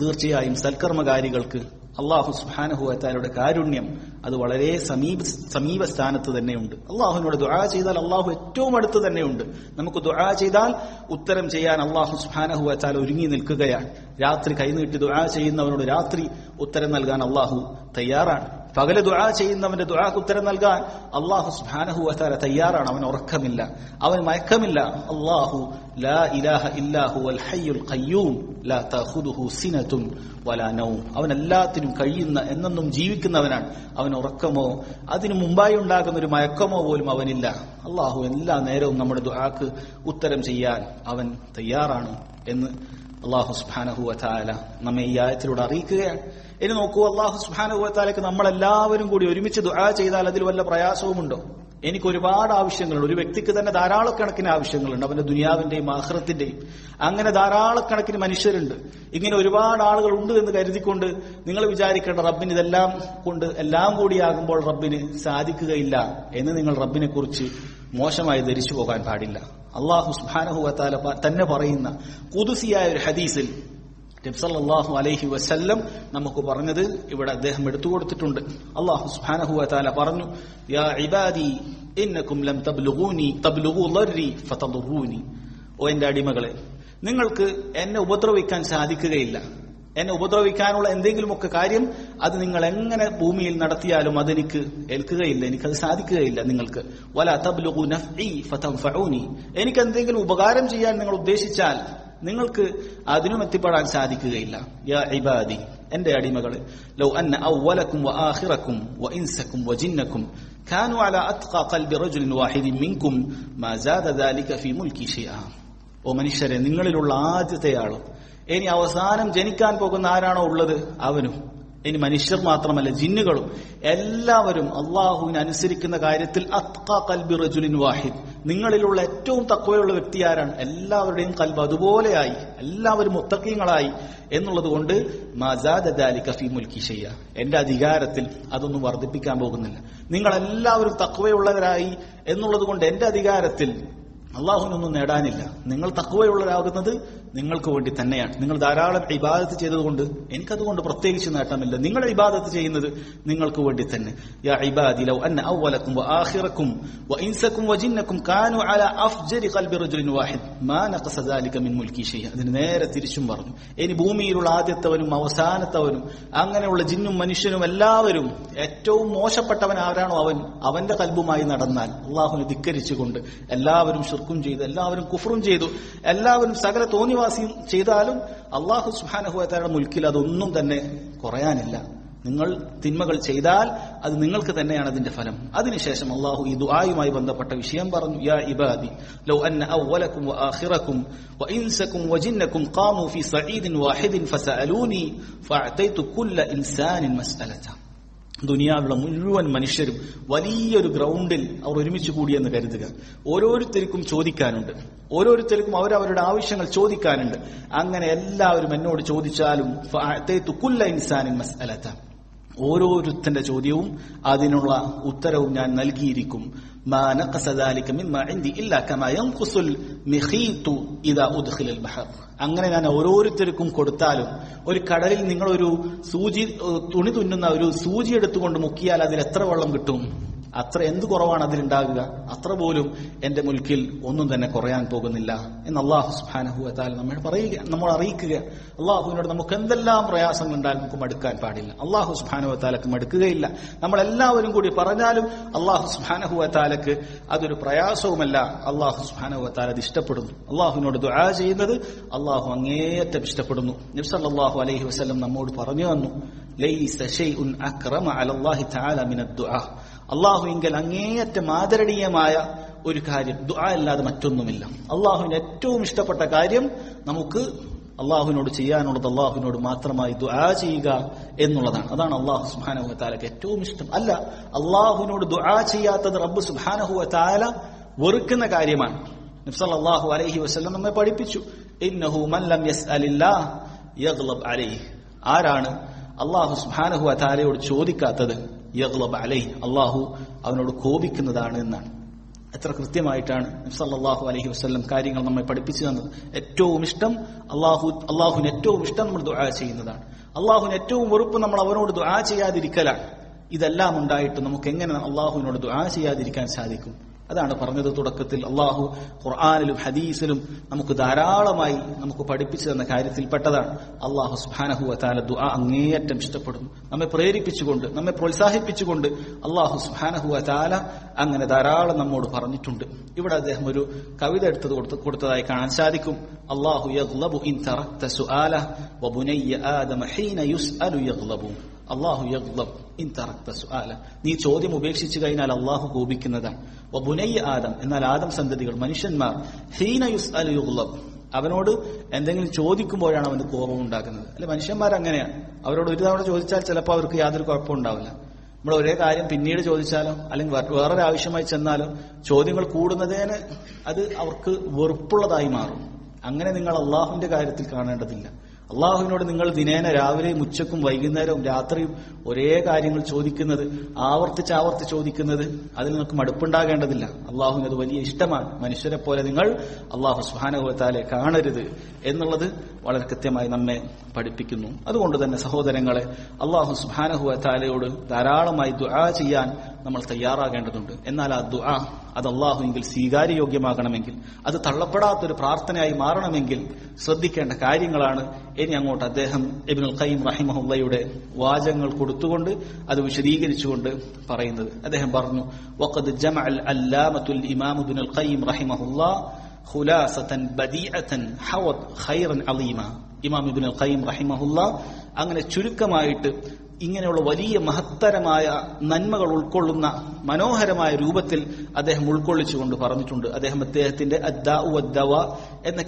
തീർച്ചയായും സൽക്കർമ്മകാരികൾക്ക് അല്ലാഹു സുബ്ഹാനഹു വ തആലയുടെ കാരുണ്യം അത് വളരെ സമീപ സ്ഥാനത്ത് തന്നെയുണ്ട്. അല്ലാഹുവിനോട് ദുആ ചെയ്താൽ അല്ലാഹു ഏറ്റവും അടുത്ത് തന്നെയുണ്ട്. നമുക്ക് ദുആ ചെയ്താൽ ഉത്തരം ചെയ്യാൻ അല്ലാഹു സുബ്ഹാനഹു വ തആല ഒരുങ്ങി നിൽക്കുകയാണ്. രാത്രി കൈനീട്ടി ദുആ ചെയ്യുന്നവനോട് രാത്രി ഉത്തരം നൽകാൻ അല്ലാഹു തയ്യാറാണ്. പകല് ദുആ ചെയ്യുന്നവന്റെ ദുആക്ക് ഉത്തരം നൽകാൻ അല്ലാഹു സുബ്ഹാനഹു വ തആല തയ്യാറാണ്. അവൻ ഉറക്കമില്ല, അവൻ മയക്കമില്ല. അല്ലാഹു ലാ ഇലാഹ ഇല്ലാ ഹുവൽ ഹയ്യുൽ ഖയ്യൂം ലാ തഖുദുഹു സിനതുൻ വലാ നൗം, അവൻ എല്ലാത്തിനും കഴിയുന്ന എന്നെന്നും ജീവിക്കുന്നവനാണ്. അവൻ ഉറക്കമോ അതിനു മുമ്പായി ഉണ്ടാകുന്ന ഒരു മയക്കമോ പോലും അവനില്ല. അല്ലാഹു എല്ലാ നേരവും നമ്മുടെ ദുആക്ക് ഉത്തരം ചെയ്യാൻ അവൻ തയ്യാറാണ് എന്ന് അല്ലാഹു സുബ്ഹാനഹു വ തആല നമ്മെ ഈ ആയത്തിലൂടെ അറിയിക്കുകയാണ്. ഇനി നോക്കൂ, അല്ലാഹു സുബ്ഹാനഹു വ തആലയ്ക്ക് നമ്മളെല്ലാവരും കൂടി ഒരുമിച്ച് ദുആ ചെയ്താൽ അതിൽ വല്ല പ്രയാസവുമുണ്ടോ? എനിക്ക് ഒരുപാട് ആവശ്യങ്ങളുണ്ട്. ഒരു വ്യക്തിക്ക് തന്നെ ധാരാളക്കണക്കിന് ആവശ്യങ്ങളുണ്ട്, അവന്റെ ദുനിയാവിന്റെയും ആഖിറത്തിന്റെയും. അങ്ങനെ ധാരാളക്കണക്കിന് മനുഷ്യരുണ്ട്. ഇങ്ങനെ ഒരുപാട് ആളുകൾ ഉണ്ട് എന്ന് കരുതിക്കൊണ്ട് നിങ്ങൾ വിചാരിക്കേണ്ട റബ്ബിന് ഇതെല്ലാം കൊണ്ട് എല്ലാം കൂടിയാകുമ്പോൾ റബ്ബിന് സാധിക്കുകയില്ല എന്ന് നിങ്ങൾ റബ്ബിനെ കുറിച്ച് മോശമായി ധരിച്ചു പോകാൻ പാടില്ല. അല്ലാഹു സുബ്ഹാനഹു വ തആല തന്നെ പറയുന്ന ഖുദ്സിയായ ഒരു ഹദീസിൽ നബി സല്ലല്ലാഹു അലൈഹി വസല്ലം നമുക്ക് പറഞ്ഞത് ഇവിടെ അദ്ദേഹം എടുത്തു കൊടുത്തിട്ടുണ്ട്. അല്ലാഹു സുബ്ഹാനഹു വ തആല പറഞ്ഞു, യാ ഇബാദി ഇന്നകും ലം തബ്ലുഗൂ ദർരി ഫതദുറൂനി, ഓ എന്റെ അടിമകളെ, നിങ്ങൾക്ക് എന്നെ ഉപദ്രവിക്കാൻ സാധിക്കുകയില്ല. എന്നെ ഉപദ്രവിക്കാനുള്ള എന്തെങ്കിലുമൊക്കെ കാര്യം അത് നിങ്ങൾ എങ്ങനെ ഭൂമിയിൽ നടത്തിയാലും അതെനിക്ക് ഏൽക്കുകയില്ല, എനിക്കത് സാധിക്കുകയില്ല. നിങ്ങൾക്ക് വലാ തബ്ലുഗൂ നഫ്ഇ ഫതൻഫഊനി, എനിക്ക് എന്തെങ്കിലും ഉപകാരം ചെയ്യാൻ നിങ്ങൾ ഉദ്ദേശിച്ചാൽ നിങ്ങൾക്ക് അതിനും എത്തിപ്പെടാൻ സാധിക്കുകയില്ല. യാ ഇബാദി, എന്റെ അടിമകളെ, ലൗ അന്ന അവ്വലക്കും വആഖിറക്കും വഇൻസക്കും വജിന്നക്കും കാനൂ അലാ അത്ഖാ ഖൽബി റജുലിൻ വാഹിദിൻ മിൻകും മാ സാദ ദാലിക ഫീ മുൽക്കി ശൈആ, ഓ മനുഷ്യരെ, നിങ്ങളിലുള്ള ആദ്യത്തെയാളും ഇനി അവസാനം ജനിക്കാൻ പോകുന്ന ആരാണോ ഉള്ളത് അവനും, ഇനി മനുഷ്യർ മാത്രമല്ല ജിന്നുകളും എല്ലാവരും അള്ളാഹുവിനെ അനുസരിക്കുന്ന കാര്യത്തിൽ അത്ഖാ ഖൽബി റജുലിൻ വാഹിദ്, നിങ്ങളിലുള്ള ഏറ്റവും തഖ്വയുള്ള വ്യക്തി ആരാണ്? എല്ലാവരുടെയും ഖൽബ് അതുപോലെയായി, എല്ലാവരും മുത്തഖീങ്ങളായി എന്നുള്ളത് കൊണ്ട് മാ സാദ ദാലിക ഫീ മുൽക്കി ശൈആ, എന്റെ അധികാരത്തിൽ അതൊന്നും വർദ്ധിപ്പിക്കാൻ പോകുന്നില്ല. നിങ്ങൾ എല്ലാവരും തഖ്വയുള്ളവരായി എന്നുള്ളത് കൊണ്ട് എന്റെ അധികാരത്തിൽ അള്ളാഹുവിനൊന്നും നേടാനില്ല. നിങ്ങൾ തഖ്വയുള്ളവരാകുന്നത് നിങ്ങൾക്ക് വേണ്ടി തന്നെയാണ്. നിങ്ങൾ ധാരാളം ഇബാദത്ത് ചെയ്തതുകൊണ്ട് എനിക്കതുകൊണ്ട് പ്രത്യേകിച്ച് നേട്ടമില്ല. നിങ്ങൾ ഇബാദത്ത് ചെയ്യുന്നത് നിങ്ങൾക്ക് വേണ്ടി തന്നെ. യാ ഇബാദി ലൗ അന്ന അവ്വലക്കും വആഖിറക്കും വഇൻസക്കും വജിന്നക്കും കാനൂ അലാ അഫ്ജരി ഖൽബി റജുലിൻ വാഹിദ് മാ നഖസ ദാലിക മിൻ മുൽക്കി ശൈഅ, അതിന് നേരെ തിരിച്ചും പറഞ്ഞു. ഇനി ഭൂമിയിലുള്ള ആദ്യത്തവനും അവസാനത്തവനും അങ്ങനെയുള്ള ജിന്നും മനുഷ്യനും എല്ലാവരും ഏറ്റവും മോശപ്പെട്ടവൻ ആരാണോ അവന്റെ ഖൽബുമായി നടന്നാൽ, അള്ളാഹുവിനെ ധിക്കരിച്ചുകൊണ്ട് എല്ലാവരും ശിർക്കും ചെയ്തു, എല്ലാവരും കുഫ്റും ചെയ്തു, എല്ലാവരും സകല തോന്നിവാസിയും ചെയ്താലും അല്ലാഹു സുബ്ഹാനഹു വ തആലയുടെ മുൽക്കിൽ അതൊന്നും തന്നെ കുറയാനില്ല. നിങ്ങൾ തിന്മകൾ ചെയ്താൽ അത് നിങ്ങൾക്ക് തന്നെയാണ് അതിന്റെ ഫലം. അതിനുശേഷം അള്ളാഹു ഈ ദുആയുമായി ബന്ധപ്പെട്ട വിഷയം പറഞ്ഞു. യാ ഇബാദി ലൗ അന്ന അവ്വലക്കും വആഖിറക്കും വഇൻസക്കും വജിന്നക്കും ഖാമു ഫീ സഈദിൻ വാഹിദിൻ ഫസഅലൂനി ഫഅതൈതു കുല്ല ഇൻസാനിൻ മസ്അലത. ദുനിയാവിലുള്ള മുഴുവൻ മനുഷ്യരും വലിയൊരു ഗ്രൗണ്ടിൽ അവർ ഒരുമിച്ച് കൂടിയെന്ന് കരുതുക. ഓരോരുത്തർക്കും ചോദിക്കാനുണ്ട്, ഓരോരുത്തർക്കും അവരവരുടെ ആവശ്യങ്ങൾ ചോദിക്കാനുണ്ട്. അങ്ങനെ എല്ലാവരും എന്നോട് ചോദിച്ചാലും ഫഅതൈതു കുല്ല ഇൻസാനിൻ മസ്അലത, ഓരോരുത്തന്റെ ചോദ്യവും അതിനുള്ള ഉത്തരവും ഞാൻ നൽകിയിരിക്കും. മാ നഖസ ദാലിക മിമ്മാ ഇൻദി ഇല്ലാ കമാ യൻഖുസുൽ മിഖീതു ഇദാ ഉദ്ഖിലൽ ബഹർ. അങ്ങനെ ഞാൻ ഓരോരുത്തർക്കും കൊടുത്താലും, ഒരു കടലിൽ നിങ്ങൾ ഒരു സൂചി തുണി തുന്നുന്ന ഒരു സൂചി എടുത്തുകൊണ്ട് മുക്കിയാൽ അതിൽ എത്ര വെള്ളം കിട്ടും? അത്ര എന്ത് കുറവാണ് അതിലുണ്ടാകുക? അത്ര പോലും എന്റെ മുൽക്കിൽ ഒന്നും തന്നെ കുറയാൻ പോകുന്നില്ല എന്ന് അല്ലാഹു സുബ്ഹാനഹു വ തആല നമ്മൾ അറിയിക്കുക. അള്ളാഹുവിനോട് നമുക്ക് എന്തെല്ലാം പ്രയാസങ്ങൾ ഉണ്ടായാലും നമുക്ക് മടുക്കാൻ പാടില്ല. അല്ലാഹു സുബ്ഹാനഹു വ തആലക്ക് മടുക്കുകയില്ല. നമ്മളെല്ലാവരും കൂടി പറഞ്ഞാലും അല്ലാഹു സുബ്ഹാനഹു വ തആലക്ക് അതൊരു പ്രയാസവുമല്ല. അല്ലാഹു സുബ്ഹാനഹു വ തആല അത് ഇഷ്ടപ്പെടുന്നു. അള്ളാഹുവിനോട് ദുആ ചെയ്യുന്നത് അള്ളാഹു അങ്ങേയറ്റം ഇഷ്ടപ്പെടുന്നു. നബി സല്ലല്ലാഹു അലൈഹി വസല്ലം നമ്മോട് പറഞ്ഞു തന്നു, ലൈസ ശൈഉൻ അക്രമ അലല്ലാഹി തആല മിനദ് ദുആ. അള്ളാഹുവിങ്കൽ അങ്ങേയറ്റം ആദരണീയമായ ഒരു കാര്യം ദുആ അല്ലാതെ മറ്റൊന്നുമില്ല. അള്ളാഹുവിന് ഏറ്റവും ഇഷ്ടപ്പെട്ട കാര്യം നമുക്ക് അള്ളാഹുവിനോട് ചെയ്യാനുള്ളത് അള്ളാഹുവിനോട് മാത്രമായി ദുആ ചെയ്യുക എന്നുള്ളതാണ്. അതാണ് അള്ളാഹു സുബ്ഹാനഹു വ തആലക്ക് ഏറ്റവും ഇഷ്ടം. അല്ല, അള്ളാഹുവിനോട് ദുആ ചെയ്യാത്തത് റബ്ബ് സുബ്ഹാനഹു വ തആല വെറുക്കുന്ന കാര്യമാണ്. നബി സല്ലല്ലാഹു അലൈഹി വസല്ലം നമ്മെ പഠിപ്പിച്ചു, ഇന്നഹു മൻ ലം യസ്അലില്ലാഹ് യഗ്ളബ് അലൈഹി. ആരാണ് അള്ളാഹു സുബ്ഹാനഹു വ തആലയോട് ചോദിക്കാത്തത്, യഗ്ളബ് അലൈഹി, അള്ളാഹു അവനോട് കോപിക്കുന്നതാണ് എന്നാണ്. എത്ര കൃത്യമായിട്ടാണ് നബി സല്ലല്ലാഹു അലൈഹി വസല്ലം കാര്യങ്ങൾ നമ്മെ പഠിപ്പിച്ചു തന്നത്. ഏറ്റവും ഇഷ്ടം അള്ളാഹുവിന് ഏറ്റവും ഇഷ്ടം നമ്മൾ ദുആ ചെയ്യുന്നതാണ്. അള്ളാഹുവിന് ഏറ്റവും വെറുപ്പ് നമ്മൾ അവനോട് ദുആ ചെയ്യാതിരിക്കലാണ്. ഇതെല്ലാം ഉണ്ടായിട്ട് നമുക്ക് എങ്ങനെ അള്ളാഹുവിനോട് ദുആ ചെയ്യാതിരിക്കാൻ സാധിക്കും? അതാണ് പറഞ്ഞത് തുടക്കത്തിൽ. അള്ളാഹു ഖുർആനിലും ഹദീസിലും നമുക്ക് ധാരാളമായി നമുക്ക് പഠിപ്പിച്ചു തന്ന കാര്യത്തിൽപ്പെട്ടതാണ്. അള്ളാഹു സുബ്ഹാനഹു വ തആല ദുആ അങ്ങേയറ്റം ഇഷ്ടപ്പെടുന്നു. നമ്മെ പ്രേരിപ്പിച്ചുകൊണ്ട്, നമ്മെ പ്രോത്സാഹിപ്പിച്ചുകൊണ്ട് അള്ളാഹു സുബ്ഹാനഹു വ തആല അങ്ങനെ ധാരാളം നമ്മോട് പറഞ്ഞിട്ടുണ്ട്. ഇവിടെ അദ്ദേഹം ഒരു കവിത കൊടുത്തതായി കാണാൻ സാധിക്കും. അല്ലാഹു യഗ്ളബു ഇൻ തറക്ത സുആല വബുനയ്യ ആദമ ഹീന യുസ്അലു യഗ്ളബു. അല്ലാഹു യഗ്ളബ് ഇൻ തറക്ത സുആല. നീ ചോദ്യം ഉപേക്ഷിച്ചു കഴിഞ്ഞാൽ അല്ലാഹു കോപിക്കുന്നതാണ്. വബുനയ്യ ആദം, എന്നാൽ ആദം സന്തതികൾ മനുഷ്യന്മാർ, ഹീന യുസ്അലു യഗ്ളബ്, അവനോട് എന്തെങ്കിലും ചോദിക്കുമ്പോഴാണ് അവന് കോപം ഉണ്ടാക്കുന്നത്. അല്ലെ, മനുഷ്യന്മാർ അങ്ങനെയാണ്. അവരോട് ഒരു തവണ ചോദിച്ചാൽ ചിലപ്പോൾ അവർക്ക് യാതൊരു കുഴപ്പവും ഉണ്ടാവില്ല. നമ്മൾ ഒരേ കാര്യം പിന്നീട് ചോദിച്ചാലോ അല്ലെങ്കിൽ വേറൊരു ആവശ്യമായി ചെന്നാലോ ചോദ്യങ്ങൾ കൂടുന്നതിന് അത് അവർക്ക് വെറുപ്പുള്ളതായി മാറും. അങ്ങനെ നിങ്ങൾ അള്ളാഹുവിന്റെ കാര്യത്തിൽ കാണേണ്ടതില്ല. അള്ളാഹുവിനോട് നിങ്ങൾ ദിനേന രാവിലെയും ഉച്ചക്കും വൈകുന്നേരവും രാത്രിയും ഒരേ കാര്യങ്ങൾ ചോദിക്കുന്നത്, ആവർത്തിച്ച് ചോദിക്കുന്നത്, അതിൽ നിങ്ങൾക്ക് മടുപ്പുണ്ടാകേണ്ടതില്ല. അള്ളാഹുവിന് അത് വലിയ ഇഷ്ടമാണ്. മനുഷ്യരെ പോലെ നിങ്ങൾ അള്ളാഹു സുബ്ഹാനഹു വ തആലയെ കാണരുത് എന്നുള്ളത് വളരെ കൃത്യമായി നമ്മെ പഠിപ്പിക്കുന്നു. അതുകൊണ്ട് തന്നെ സഹോദരങ്ങളെ, അള്ളാഹു സുബ്ഹാനഹു വ തആലയോട് ധാരാളമായി ദുആ ചെയ്യാൻ നമ്മൾ തയ്യാറാകേണ്ടതുണ്ട്. എന്നാൽ ആ ദുആ അത് അള്ളാഹുവിൽ സ്വീകാര്യയോഗ്യമാകണമെങ്കിൽ, അത് തള്ളപ്പെടാത്തൊരു പ്രാർത്ഥനയായി മാറണമെങ്കിൽ ശ്രദ്ധിക്കേണ്ട കാര്യങ്ങളാണ് ഇനി അങ്ങോട്ട് അദ്ദേഹം ഇബ്നുൽ ഖയ്യിം റഹിമഹുള്ളയുടെ വാചകങ്ങൾ കൊടുത്തുകൊണ്ട് അത് വിശദീകരിച്ചുകൊണ്ട് പറയുന്നത്. അദ്ദേഹം പറഞ്ഞു, വഖദ് ജമഅൽ അല്ലാമത്തുൽ ഇമാം ഇബ്നുൽ ഖയ്യിം റഹിമഹുല്ലാഹ് ഖുലാസതൻ ബദീഅതൻ ഹവത് ഖൈറൻ അളീമ. ഇമാം ഇബ്നുൽ ഖയ്യിം റഹിമഹുല്ലാഹ് അങ്ങനെ ചുരുക്കമായിട്ട് ഇങ്ങനെയുള്ള വലിയ മഹത്തരമായ നന്മകൾ ഉൾക്കൊള്ളുന്ന മനോഹരമായ രൂപത്തിൽ അദ്ദേഹം ഉൾക്കൊള്ളിച്ചുകൊണ്ട് പറഞ്ഞിട്ടുണ്ട്. അദ്ദേഹത്തിന്റെ അദ്ദാഉ വദ്ദവാ എന്ന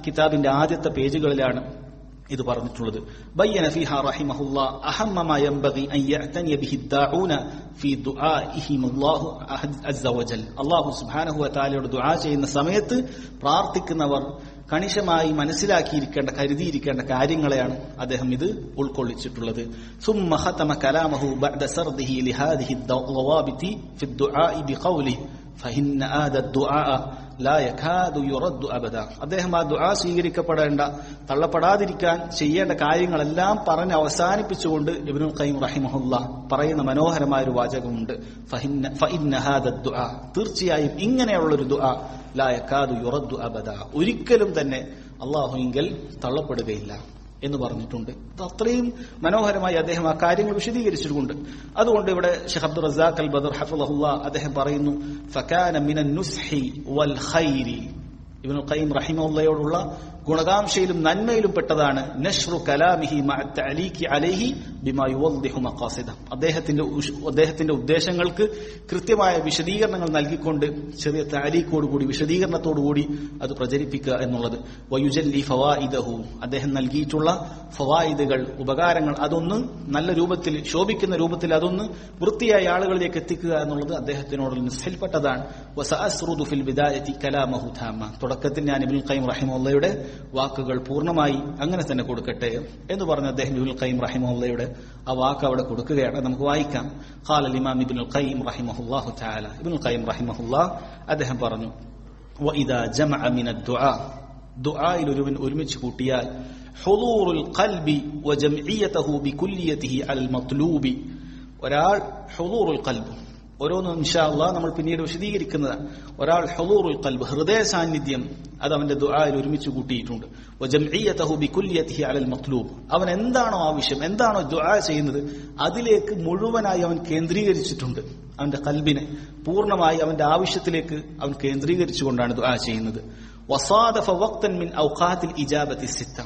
കിതാബിന്റെ ആദ്യത്തെ പേജുകളിലാണ് ഇത് പറഞ്ഞിട്ടുള്ളത്. ബയ്യന ഫീഹാ റഹിമഹുല്ലാഹ് അഹമ്മ മാ യൻബഗി അൻ യഅ്തനിയ ബിഹി ദാഊന ഫീ ദുആഇഹിം അല്ലാഹു അസ്സ വജൽ. അല്ലാഹു സുബ്ഹാനഹു വ തആലയോട് ദുആ ചെയ്യുന്ന സമയത്ത് പ്രാർത്ഥിക്കുന്നവർ കണിശമായി മനസ്സിലാക്കിയിരിക്കേണ്ട, കരുതിയിരിക്കേണ്ട കാര്യങ്ങളെയാണ് അദ്ദേഹം ഇത് ഉൾക്കൊള്ളിച്ചിട്ടുള്ളത്. സുമ്മ ഖതമ കലാമഹു ബഅദ സർദിഹി ലിഹാദിഹി ദവാബിതി ഫി ദുആഇ ബിഖൗലിഹി ഫഇന്ന ആദ ദുആ ലാ യകാദു യുറദ്ദു അബദ. അദ്ദേഹം ആ ദുആ സ്വീകരിക്കപ്പെടേണ്ട, തള്ളപ്പെടാതിരിക്കാൻ ചെയ്യേണ്ട കാര്യങ്ങളെല്ലാം പറഞ്ഞ് അവസാനിപ്പിച്ചുകൊണ്ട് ഇബ്നുൽ ഖയ്യിം റഹിമഹുല്ലാഹ് പറയുന്ന മനോഹരമായ ഒരു വാചകമുണ്ട്. ഫഇന്ന ഹാദ ദുആ, തീർച്ചയായും ഇങ്ങനെയുള്ളൊരു ദുആ ലാ യകാദു യുറദ്ദു അബദ, ഒരിക്കലും തന്നെ അല്ലാഹുവിങ്കൽ തള്ളപ്പെടുകയില്ല എന്ന് പറഞ്ഞിട്ടുണ്ട്. അത്രയും മനോഹരമായി അദ്ദേഹം ആ കാര്യങ്ങൾ വിശദീകരിച്ചിട്ടുണ്ട്. അതുകൊണ്ട് ഇവിടെ ശൈഖ് അബ്ദുർ റസാഖ് അൽ ബദർ ഹഫിളഹുല്ലാഹ് അദ്ദേഹം പറയുന്നു, ഫകാന മിനൻ നുസ്ഹി വൽ ഖൈരി. ഇബ്നുൽ ഖയ്യിം റഹിമഹുള്ളയോടുള്ള ഗുണകാംക്ഷയിലും നന്മയിലും പെട്ടതാണ് നഷ്റു കലാമിഹി മഅ തഅലീഖി അലൈഹി ബിമാ യുവദ്ദിഹു മഖാസിദ. അദ്ദേഹത്തിന്റെ ഉദ്ദേശങ്ങൾക്ക് കൃത്യമായ വിശദീകരണങ്ങൾ നൽകിക്കൊണ്ട് ചെറിയ തഅലീഖോടുകൂടി വിശദീകരണത്തോടുകൂടി അത് പ്രചരിപ്പിക്കുക എന്നുള്ളത്. വയുജല്ലി ഫവായിദഹു, അദ്ദേഹം നൽകിയിട്ടുള്ള ഫവായിദുകൾ, ഉപകാരങ്ങൾ, അതൊന്ന് നല്ല രൂപത്തിൽ ശോഭിക്കുന്ന രൂപത്തിൽ അതൊന്ന് വൃത്തിയായ ആളുകളിലേക്ക് എത്തിക്കുക എന്നുള്ളത് അദ്ദേഹത്തിനോടുള്ള നിസ്സൽപ്പെട്ടതാണ്. വസഅസ്റുദു ഫിൽ ബിദായതി കലാമഹു താമ, തുടക്കത്തിൽ ഞാൻ ഇബ്നുൽ ഖയ്യിം റഹിമഹുള്ളയുടെ വാക്കുകൾ പൂർണ്ണമായി അങ്ങനെ തന്നെ കൊടുക്കട്ടെ എന്ന് പറഞ്ഞ അദ്ദേഹം ഇബ്നുൽ ഖയ്യിം റഹിമഹുള്ളയുടെ ആ വാക്ക് അവിടെ കൊടുക്കുകയാണ്. നമുക്ക് വായിക്കാം. ഖാല ഇമാം ഇബ്നുൽ ഖയ്യിം റഹിമഹുല്ലാഹു തആല, ഇബ്നുൽ ഖയ്യിം റഹിമഹുല്ലാഹ് അദ്ദേഹം പറഞ്ഞു, വഇദാ ജമഅ മിനദ് ദുആ, ദുആയിൽ ഒരുവൻ ഒരുമിച്ച് കൂട്ടിയാൽ ഹുളൂറുൽ ഖൽബി വജംഇയ്യതഹു ബികുല്ലിയതിഹി അലൽ മത്ലൂബി, ഒരാൾ ഹുളൂറുൽ ഖൽബ്, ഓരോന്നും ഇൻഷാ അല്ലാഹ് നമ്മൾ പിന്നീട് വിശദീകരിക്കുന്നതാണ്. ഒരാൾ ഹുളൂറുൽ ഖൽബ്, ഹൃദയ സാന്നിധ്യം, അത് അവന്റെ ദുആയിൽ ഒരുമിച്ച് കൂട്ടിയിട്ടുണ്ട്. വജംഇയ്യതഹു ബികുല്ലിയതിഹി അലൽ മത്ലൂബ്, അവൻ എന്താണോ ആവശ്യം, എന്താണോ ദുആ ചെയ്യുന്നത് അതിലേക്ക് മുഴുവനായി അവൻ കേന്ദ്രീകരിച്ചിട്ടുണ്ട്. അവന്റെ ഖൽബിനെ പൂർണ്ണമായി അവന്റെ ആവശ്യത്തിലേക്ക് അവൻ കേന്ദ്രീകരിച്ചുകൊണ്ടാണ് ദുആ ചെയ്യുന്നത്. വസാദഫ വഖ്തൻ മിൻ ഔഖാത്തിൽ ഇജാബത്തി സിത്ത,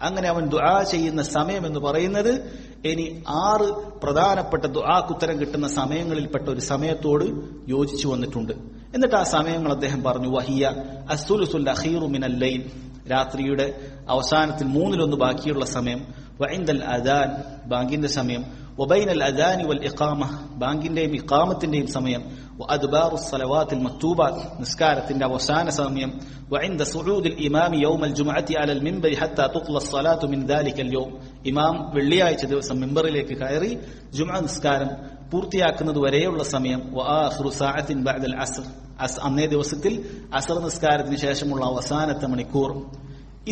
അങ്ങനെ അവൻ ദുആ ചെയ്യുന്ന സമയം എന്ന് പറയുന്നത് ഇനി 6 പ്രധാനപ്പെട്ട ദുആക്ക് ഉത്തരം കിട്ടുന്ന സമയങ്ങളിൽപ്പെട്ട ഒരു സമയത്തോട് യോജിച്ചു വന്നിട്ടുണ്ട്. എന്നിട്ട് ആ സമയങ്ങൾ അദ്ദേഹം പറഞ്ഞു, വഹിയ അസ്സുലുസുൽ അഖീറു മിനൽ ലൈൽ, രാത്രിയുടെ അവസാനത്തിൽ 1/3 ബാക്കിയുള്ള സമയം, വഇൻദൽ അദാൻ, ബാങ്കിന്റെ സമയം, വബൈനൽ അദാനി വൽ ഇഖാമ, ബാങ്കിന്റെയും ഇഖാമത്തിന്റെയും സമയം, വഅദ്ബാറുസ് സലവാത്തിൽ മക്തൂബാത്ത്, നിസ്കാരത്തിന്റെ അവസാന സമയം, വഇൻദ സുഊദിൽ ഇമാമി യൗമൽ ജുമുഅത്തി അലൽ മിൻബരി ഹത്താ തുഖ്ലസ് സ്വലാത്തു മിൻ ദാലിക്കൽ യൗം, ഇമാം വെള്ളിയാഴ്ച ദിവസം മിമ്പറിലേക്ക് കയറി ജുമുഅ നിസ്കാരം പൂർത്തിയാക്കുന്നത് വരെയുള്ള സമയം, വആഖിറു സഅത്തിൻ ബഅദൽ അസ്ർ, അന്നേ ദിവസത്തിൽ അസ്ർ നിസ്കാരത്തിന് ശേഷമുള്ള അവസാനത്തെ മണിക്കൂർ.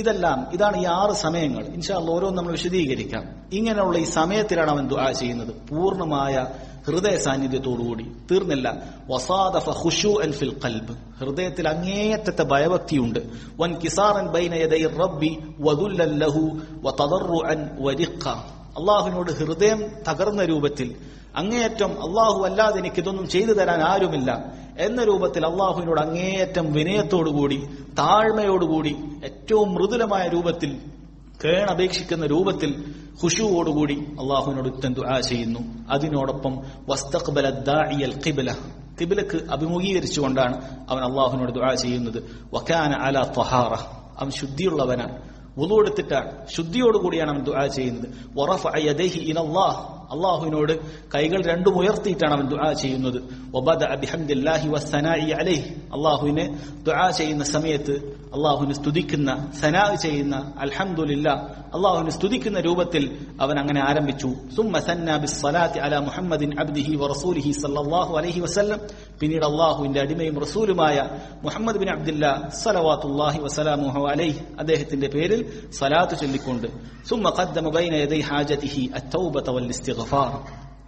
ഇതാണ് ഈ 6 സമയങ്ങൾ. ഇൻഷാ അല്ലാഹ് ഓരോന്നും നമ്മൾ വിശദീകരിക്കാം. ഇങ്ങനെയുള്ള ഈ സമയത്തിലാണ് അവൻ ദുആ ചെയ്യുന്നത് പൂർണ്ണമായ ഹൃദയ സാന്നിധ്യത്തോടുകൂടി. തീർന്നില്ല, വസാദഫ ഖുശൂഅൻ ഫിൽ ഖൽബ്, ഹൃദയത്തിൽ അങ്ങേയറ്റത്തെ ഭയഭക്തിയുണ്ട്. വൻകിസാറൻ ബൈന യദൈ റബ്ബി വദുല്ലൻ ലഹു വതദർറുഅൻ വരിഖ, അല്ലാഹുവിനോട് ഹൃദയം തകർന്ന രൂപത്തിൽ, അങ്ങേയറ്റം അല്ലാഹു അല്ലാതെ എനിക്ക് ഇതൊന്നും ചെയ്തു തരാൻ ആരുമില്ല എന്ന രൂപത്തിൽ അല്ലാഹുവിനോട് അങ്ങേയറ്റം വിനയത്തോടുകൂടി താഴ്മയോടുകൂടി ഏറ്റവും മൃദുലമായ രൂപത്തിൽ കേണപേക്ഷിക്കുന്ന രൂപത്തിൽ ഖുശൂവോടുകൂടി അല്ലാഹുവിനോട് ദുആ ചെയ്യുന്നു. അതിനോടൊപ്പം വസ്തഖ്ബല ദാഇയൽ ഖിബ്ല, ഖിബ്ലക്ക് അഭിമുഖീകരിച്ചുകൊണ്ടാണ് അവൻ അല്ലാഹുവിനോട് ദുആ ചെയ്യുന്നത്. വകാന അലാ ത്വഹാറ, അവൻ ശുദ്ധിയുള്ളവനാണ്, വുളു എടുത്തിട്ടാണ്, ശുദ്ധിയോടുകൂടിയാണ് അവൻ ദുആ ചെയ്യുന്നത്. വറഫഅ യദൈഹി ഇലല്ലാഹ്, അല്ലാഹുവിനോട് കൈകൾ രണ്ടും ഉയർത്തിയിട്ടാണ് അവൻ ദുആ ചെയ്യുന്നത്. വബദഅ ബിഹംദില്ലാഹി വസ്സനാഇ അലൈഹി, അല്ലാഹുവിനെ ദുആ ചെയ്യുന്ന സമയത്ത് അല്ലാഹുവിനെ സ്തുതിക്കുന്ന, സനാ ചെയ്യുന്ന, അൽഹംദുലില്ലാഹ് അല്ലാഹുവിനെ സ്തുതിക്കുന്ന രൂപത്തിൽ അവൻ അങ്ങനെ ആരംഭിച്ചു. സുമ്മ സന്ന ബിസ്സലാത്തി അലാ മുഹമ്മദിൻ അബ്ദിഹി വറസൂലിഹി സല്ലല്ലാഹു അലൈഹി വസല്ലം, പിന്നീട് അല്ലാഹുവിന്റെ അടിമയും റസൂലുമായ മുഹമ്മദ് ബിൻ അബ്ദുല്ലാഹ് സ്വലവാത്തുല്ലാഹി വസലാമുഹു അലൈഹി, അദ്ദേഹത്തിന്റെ പേരിൽ സലാത്ത് ചൊല്ലിക്കൊണ്ട്, സുമ്മ ഖദ്ദമ ബൈന യദൈ ഹാജതിഹി അത്തൗബത വൽ ഇസ്തിഗ്ഫാർ,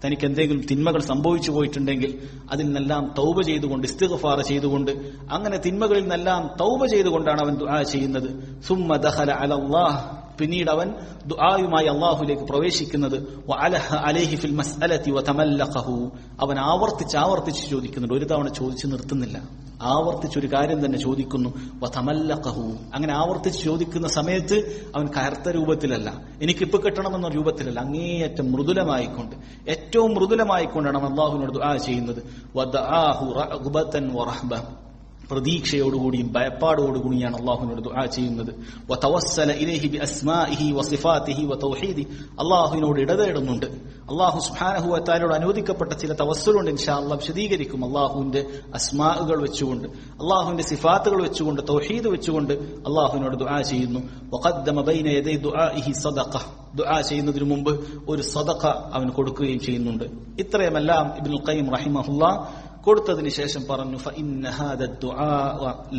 തനിക്ക് എന്തെങ്കിലും തിന്മകൾ സംഭവിച്ചു പോയിട്ടുണ്ടെങ്കിൽ അതിൽ നിന്നെല്ലാം തൗബ ചെയ്തുകൊണ്ട്, ഇസ്തിഗ്ഫാർ ചെയ്തുകൊണ്ട്, അങ്ങനെ തിന്മകളിൽ നിന്നെല്ലാം തൗബ ചെയ്തുകൊണ്ടാണ് അവൻ ദുആ ചെയ്യുന്നത്. സുമ്മ ദഖല അലല്ലാഹ്, പിന്നീട് അവൻ ദുആയുമായി അല്ലാഹുവിലേക്ക് പ്രവേശിക്കുന്നത്. വഅലഹ അലൈഹി ഫിൽ മസ്അലതി വതമല്ലഖഹു, അവൻ ആവർത്തിച്ച് ചോദിക്കുന്നുണ്ട്, ഒരു തവണ ചോദിച്ചു നിർത്തുന്നില്ല, ആവർത്തിച്ചൊരു കാര്യം തന്നെ ചോദിക്കുന്നു. വതമല്ലഖഹു, അങ്ങനെ ആവർത്തിച്ച് ചോദിക്കുന്ന സമയത്ത് അവൻ കയർത്ത രൂപത്തിലല്ല, എനിക്കിപ്പോ കിട്ടണമെന്ന രൂപത്തിലല്ല, അങ്ങേയറ്റം മൃദുലമായിക്കൊണ്ട്, ഏറ്റവും മൃദുലമായിക്കൊണ്ടാണ് അവൻ അല്ലാഹുവിനോട് ദുആ ചെയ്യുന്നത്. വദആഹു റഗ്ബതൻ വറഹ്ബ, പ്രതീക്ഷയോടുകൂടിയും ഭയപ്പാടോടുകൂടിയാണ് അല്ലാഹുവിനോട് ദുആ ചെയ്യുന്നത്. വതവസ്സല ഇലൈഹി ബിഅസ്മാഇഹി വസിഫാതിഹി വതൗഹീദി, അല്ലാഹുവിനോട് ഇടതേടുന്നുണ്ട്. അല്ലാഹു സുബ്ഹാനഹു വ തആലയോട് അനുവദിക്കപ്പെട്ട ചില തവസ്സുലുണ്ട്, ഇൻഷാ അല്ലാഹ് വിശദീകരിക്കും. അല്ലാഹുവിന്റെ അസ്മാഉകൾ വെച്ചുകൊണ്ട്, അല്ലാഹുവിന്റെ സിഫാത്തുകൾ വെച്ചുകൊണ്ട്, തൗഹീദ് വെച്ചുകൊണ്ട് അല്ലാഹുവിനോട് ദുആ ചെയ്യുന്നു. വഖദ്ദമ ബൈന യദൈ ദുആഇഹി സദഖ, ദുആ ചെയ്യുന്നതിനു മുമ്പ് ഒരു സദഖ അവൻ കൊടുക്കുകയും ചെയ്യുന്നുണ്ട്. ഇത്രയുമെല്ലാം ഇബ്നുൽ ഖയ്യിം റഹിമഹുല്ലാഹ് കൊടുത്തതിന് ശേഷം പറഞ്ഞു, ഫഇന്ന ഹാദ ദുആ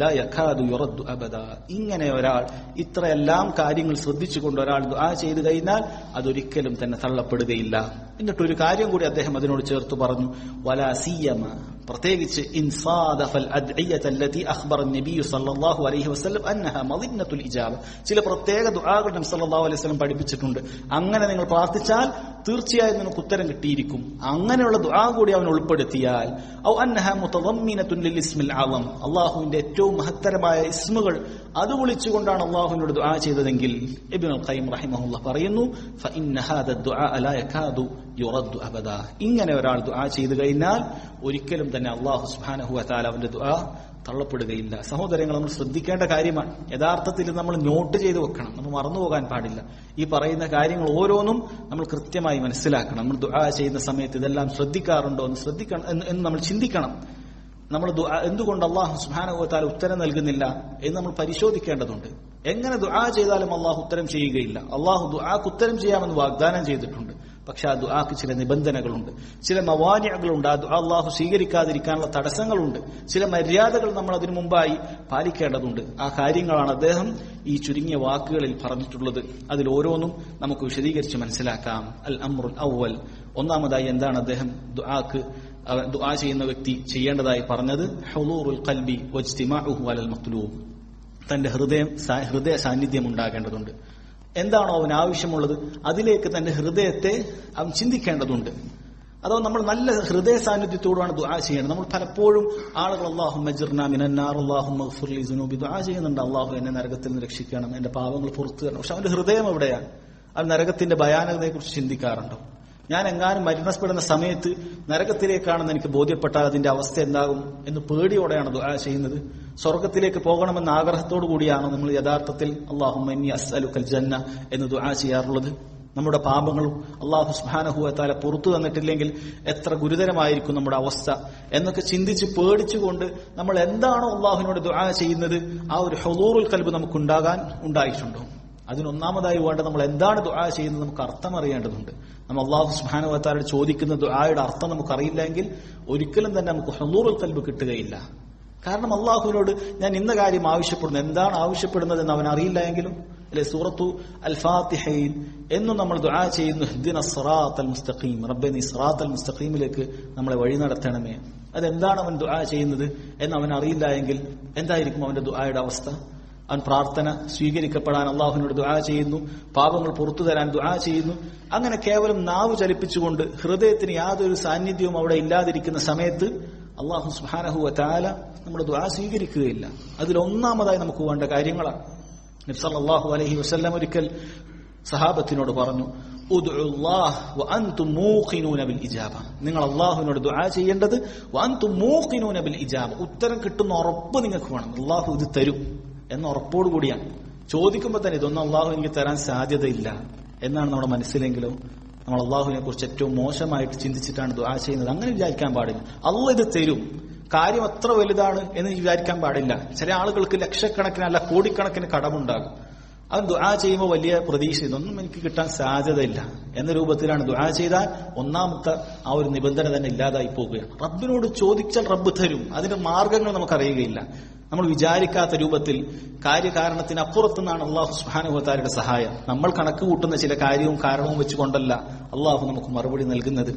ലാ യകാദു യുറദ്ദു അബദാ, ഇങ്ങനെ ഒരാൾ ഇത്രയെല്ലാം കാര്യങ്ങൾ ശ്രദ്ധിച്ചുകൊണ്ട് ഒരാൾ ദുആ ചെയ്തു കഴിഞ്ഞാൽ അതൊരിക്കലും തന്നെ തള്ളപ്പെടുകയില്ല. എന്നിട്ടൊരു കാര്യം കൂടി അദ്ദേഹം അതിനോട് ചേർത്ത് പറഞ്ഞു, വലാ സിയമ, പ്രത്യേകിച്ച് ഇൻസാദഫൽ അദ്ഇയത അല്ലതി അഖ്ബറ നബി സല്ലല്ലാഹു അലൈഹി വസല്ലം അന്നഹാ മദിന്നത്തുൽ ഇജാബ. ചില പ്രത്യേക ദുആകൾ നബി സല്ലല്ലാഹു അലൈഹി വസല്ലം പഠിപ്പിച്ചിട്ടുണ്ട്. അങ്ങനെ നിങ്ങൾ പ്രാർത്ഥിച്ചാൽ തീർച്ചയായും നിങ്ങൾക്ക് ഉത്തരം കിട്ടിയിരിക്കും. അങ്ങനെയുള്ള ദുആ കൂടി അവൻ ഉൾപ്പെടുത്തിയാൽ, ഔ അന്നഹാ മുതദമ്മിനത്തുൻ ലിൽ ഇസ്മിൽ അഅ്ളം, അല്ലാഹുവിന്റെ ഏറ്റവും മഹത്തരമായ ഇസ്മുകൾ അത് വിളിച്ചുകൊണ്ടാണ് അല്ലാഹുവിനോട് ദുആ ചെയ്തതെങ്കിൽ, ഇബ്നുൽ ഖയ്യിം റഹിമഹുല്ലാഹ് പറയുന്നു, ഫഇന്ന ഹാദ ദുആ ലാ യകാദു യുറദ്ദു അബദാ. ഇങ്ങനെ ഒരാൾ ദുആ ചെയ്തു കഴിഞ്ഞാൽ ഒരിക്കലും തന്നെ അല്ലാഹു സുബ്ഹാനഹു വ തആല അവന്റെ ദുആ തള്ളപ്പെടുകയില്ല. സഹോദരങ്ങൾ, നമ്മൾ ശ്രദ്ധിക്കേണ്ട കാര്യമാണ്. യഥാർത്ഥത്തിൽ നമ്മൾ നോട്ട് ചെയ്ത് വെക്കണം, നമ്മൾ മറന്നുപോകാൻ പാടില്ല. ഈ പറയുന്ന കാര്യങ്ങൾ ഓരോന്നും നമ്മൾ കൃത്യമായി മനസ്സിലാക്കണം. നമ്മൾ ദുആ ചെയ്യുന്ന സമയത്ത് ഇതെല്ലാം ശ്രദ്ധിക്കാറുണ്ടോ എന്ന് ശ്രദ്ധിക്കണം എന്ന് നമ്മൾ ചിന്തിക്കണം. നമ്മൾ എന്തുകൊണ്ട് അല്ലാഹു സുബ്ഹാനഹു വ തആല ഉത്തരം നൽകുന്നില്ല എന്ന് നമ്മൾ പരിശോധിക്കേണ്ടതുണ്ട്. എങ്ങനെ ദുആ ചെയ്താലും അല്ലാഹു ഉത്തരം ചെയ്യുകയില്ല. അല്ലാഹു ദുആക്ക് ഉത്തരം ചെയ്യാമെന്ന് വാഗ്ദാനം ചെയ്തിട്ടുണ്ട്. പക്ഷെ ആ ദുആക്ക് ചില നിബന്ധനകളുണ്ട്, ചില മവാനിഅകളുണ്ട്. ആ ദുആ അല്ലാഹു സ്വീകരിക്കാതിരിക്കാനുള്ള തടസ്സങ്ങളുണ്ട്, ചില മര്യാദകൾ നമ്മൾ അതിനു മുമ്പായി പാലിക്കേണ്ടതുണ്ട്. ആ കാര്യങ്ങളാണ് അദ്ദേഹം ഈ ചുരുങ്ങിയ വാക്കുകളിൽ പറഞ്ഞിട്ടുള്ളത്. അതിൽ ഓരോന്നും നമുക്ക് വിശദീകരിച്ച് മനസ്സിലാക്കാം. അൽ അംറുൽ അവ്വൽ, ഒന്നാമതായി എന്താണ് അദ്ദേഹം ദുആ ചെയ്യുന്ന വ്യക്തി ചെയ്യേണ്ടതായി പറഞ്ഞത്? ഹുളൂറുൽ ഖൽബി വജ്തിമാഉഹു അലൽ മത്ലൂബ്, തന്റെ ഹൃദയ സാന്നിധ്യം ഉണ്ടാകേണ്ടതുണ്ട്. എന്താണോ അവൻ ആവശ്യമുള്ളത് അതിലേക്ക് തന്റെ ഹൃദയത്തെ അവൻ ചിന്തിക്കേണ്ടതുണ്ട്. അതോ നമ്മൾ നല്ല ഹൃദയ സാന്നിധ്യത്തോടാണ് ദുആ ചെയ്യേണ്ടത്. നമ്മൾ പലപ്പോഴും ആളുകൾ അല്ലാഹുമ്മ അജ്ർനാ മിനന്നാർ, അല്ലാഹുമ്മ ഗ്ഫിർ ലി ദുനൂബി ദുആ ചെയ്യുന്നുണ്ട്, അല്ലാഹു എന്നെ നരകത്തിൽ നിന്ന് രക്ഷിക്കണം, എന്റെ പാപങ്ങൾ പുറത്തു തരണം. പക്ഷെ അവന്റെ ഹൃദയം എവിടെയാണ്? അവൻ നരകത്തിന്റെ ഭയാനകതയെ കുറിച്ച് ചിന്തിക്കാറുണ്ടോ? ഞാൻ എങ്ങാനും മരണപ്പെടുന്ന സമയത്ത് നരകത്തിലേക്കാണെന്ന് എനിക്ക് ബോധ്യപ്പെട്ടാൽ അതിന്റെ അവസ്ഥ എന്താകും എന്ന് പേടിയോടെയാണ് ദുആ ചെയ്യുന്നത്. സ്വർഗത്തിലേക്ക് പോകണമെന്ന ആഗ്രഹത്തോടു കൂടിയാണ് നമ്മൾ യഥാർത്ഥത്തിൽ അല്ലാഹുമ്മ ഇന്നി അസ്അലുക്കൽ ജന്ന എന്ന് ദുആ ചെയ്യാറുള്ളത്. നമ്മുടെ പാപങ്ങളും അല്ലാഹു സുബ്ഹാനഹു വ തആല പുറത്തു തന്നിട്ടില്ലെങ്കിൽ എത്ര ഗുരുതരമായിരിക്കും നമ്മുടെ അവസ്ഥ എന്നൊക്കെ ചിന്തിച്ച് പേടിച്ചുകൊണ്ട് നമ്മൾ എന്താണോ അല്ലാഹുവിനോട് ദുആ ചെയ്യുന്നത് ആ ഒരു ഹുളൂറുൽ ഖൽബ് നമുക്ക് ഉണ്ടായിട്ടുണ്ടോ? അതിനൊന്നാമതായി വേണ്ട നമ്മൾ എന്താണ് ദുആ ചെയ്യുന്നത് നമുക്ക് അർത്ഥം അറിയേണ്ടതുണ്ട്. നമ്മൾ അല്ലാഹു സുബ്ഹാനഹു വ തആല ചോദിക്കുന്ന ദുആയുടെ അർത്ഥം നമുക്കറിയില്ലെങ്കിൽ ഒരിക്കലും തന്നെ നമുക്ക് ഹുളൂറുൽ ഖൽബ് കിട്ടുകയില്ല. കാരണം അല്ലാഹുവിനോട് ഞാൻ ഇന്ന കാര്യം ആവശ്യപ്പെടുന്നു, എന്താണ് ആവശ്യപ്പെടുന്നത് എന്ന് അവൻ അറിയില്ല എങ്കിലും അല്ലെ, സൂറത്തു അൽ ഫാത്തിഹയിൽ എന്നും നമ്മൾ ദുആ ചെയ്യുന്നു, ഇഹ്ദിനസ് സിറാത്തൽ മുസ്തഖീം, റബ്ബേ നീ സിറാത്തൽ മുസ്തഖീമിലേക്ക് നമ്മളെ വഴി നടത്തണമേ. അതെന്താണ് അവൻ ദുആ ചെയ്യുന്നത് എന്ന് അവൻ അറിയില്ല എങ്കിൽ എന്തായിരിക്കും അവന്റെ ദുആയുടെ അവസ്ഥ? അവൻ പ്രാർത്ഥന സ്വീകരിക്കപ്പെടാൻ അള്ളാഹുവിനോട് ദുആ ചെയ്യുന്നു, പാപങ്ങൾ പുറത്തു തരാൻ ദുആ ചെയ്യുന്നു. അങ്ങനെ കേവലം നാവ് ചലിപ്പിച്ചുകൊണ്ട് ഹൃദയത്തിന് യാതൊരു സാന്നിധ്യവും അവിടെ ഇല്ലാതിരിക്കുന്ന സമയത്ത് അള്ളാഹു സുബ്ഹാനഹു വ തആല നമ്മുടെ ദുആ സ്വീകരിക്കുകയില്ല. അതിലൊന്നാമതായി നമുക്ക് വേണ്ട കാര്യങ്ങളാണ്. നബി സല്ലല്ലാഹു അലൈഹി വസല്ലം ഒരിക്കൽ സഹാബത്തിനോട് പറഞ്ഞു, ഉദ്ഉല്ലാഹ് വ അൻതും മൂഖിനൂന ബിൽ ഇജാബ, നിങ്ങൾ അള്ളാഹുവിനോട് ദുആ ചെയ്യേണ്ടത് വ അൻതും മൂഖിനൂന ബിൽ ഇജാബ, ഉത്തരം കിട്ടുന്ന ഉറപ്പ് നിങ്ങൾക്ക് വേണം. അള്ളാഹു ഇത് തരും എന്ന ഉറപ്പോടുകൂടിയാണ്. ചോദിക്കുമ്പോൾ തന്നെ ഇതൊന്നും അള്ളാഹു എനിക്ക് തരാൻ സാധ്യതയില്ല എന്നാണ് നമ്മുടെ മനസ്സിലെങ്കിലും നമ്മൾ അള്ളാഹുവിനെ കുറിച്ച് ഏറ്റവും മോശമായിട്ട് ചിന്തിച്ചിട്ടാണ് ദുആ ചെയ്യുന്നത്. അങ്ങനെ വിചാരിക്കാൻ പാടില്ല. അള്ളാഹ് ഇത് തരും, കാര്യം അത്ര വലുതാണ് എന്ന് വിചാരിക്കാൻ പാടില്ല. ചില ആളുകൾക്ക് ലക്ഷക്കണക്കിന് അല്ല കോടിക്കണക്കിന് കടമുണ്ടാകും. അവൻ ദുആ ചെയ്യുമ്പോൾ വലിയ പ്രതീക്ഷ, ഇതൊന്നും എനിക്ക് കിട്ടാൻ സാധ്യതയില്ല എന്ന രൂപത്തിലാണ് ദുആ ചെയ്താൽ ഒന്നാമത്തെ ആ ഒരു നിബന്ധന തന്നെ ഇല്ലാതായി പോവുകയാണ്. റബ്ബിനോട് ചോദിച്ചാൽ റബ്ബ് തരും, അതിന്റെ മാർഗങ്ങൾ നമുക്കറിയുകയില്ല. നമ്മൾ വിചാരിക്കാത്ത രൂപത്തിൽ കാര്യകാരണത്തിന് അപ്പുറത്തുനിന്നാണ് അള്ളാഹു സുബ്ഹാനഹു വ തആലയുടെ സഹായം. നമ്മൾ കണക്ക് കൂട്ടുന്ന ചില കാര്യവും കാരണവും വെച്ചുകൊണ്ടല്ല അള്ളാഹു നമുക്ക് മറുപടി നൽകുന്നത്.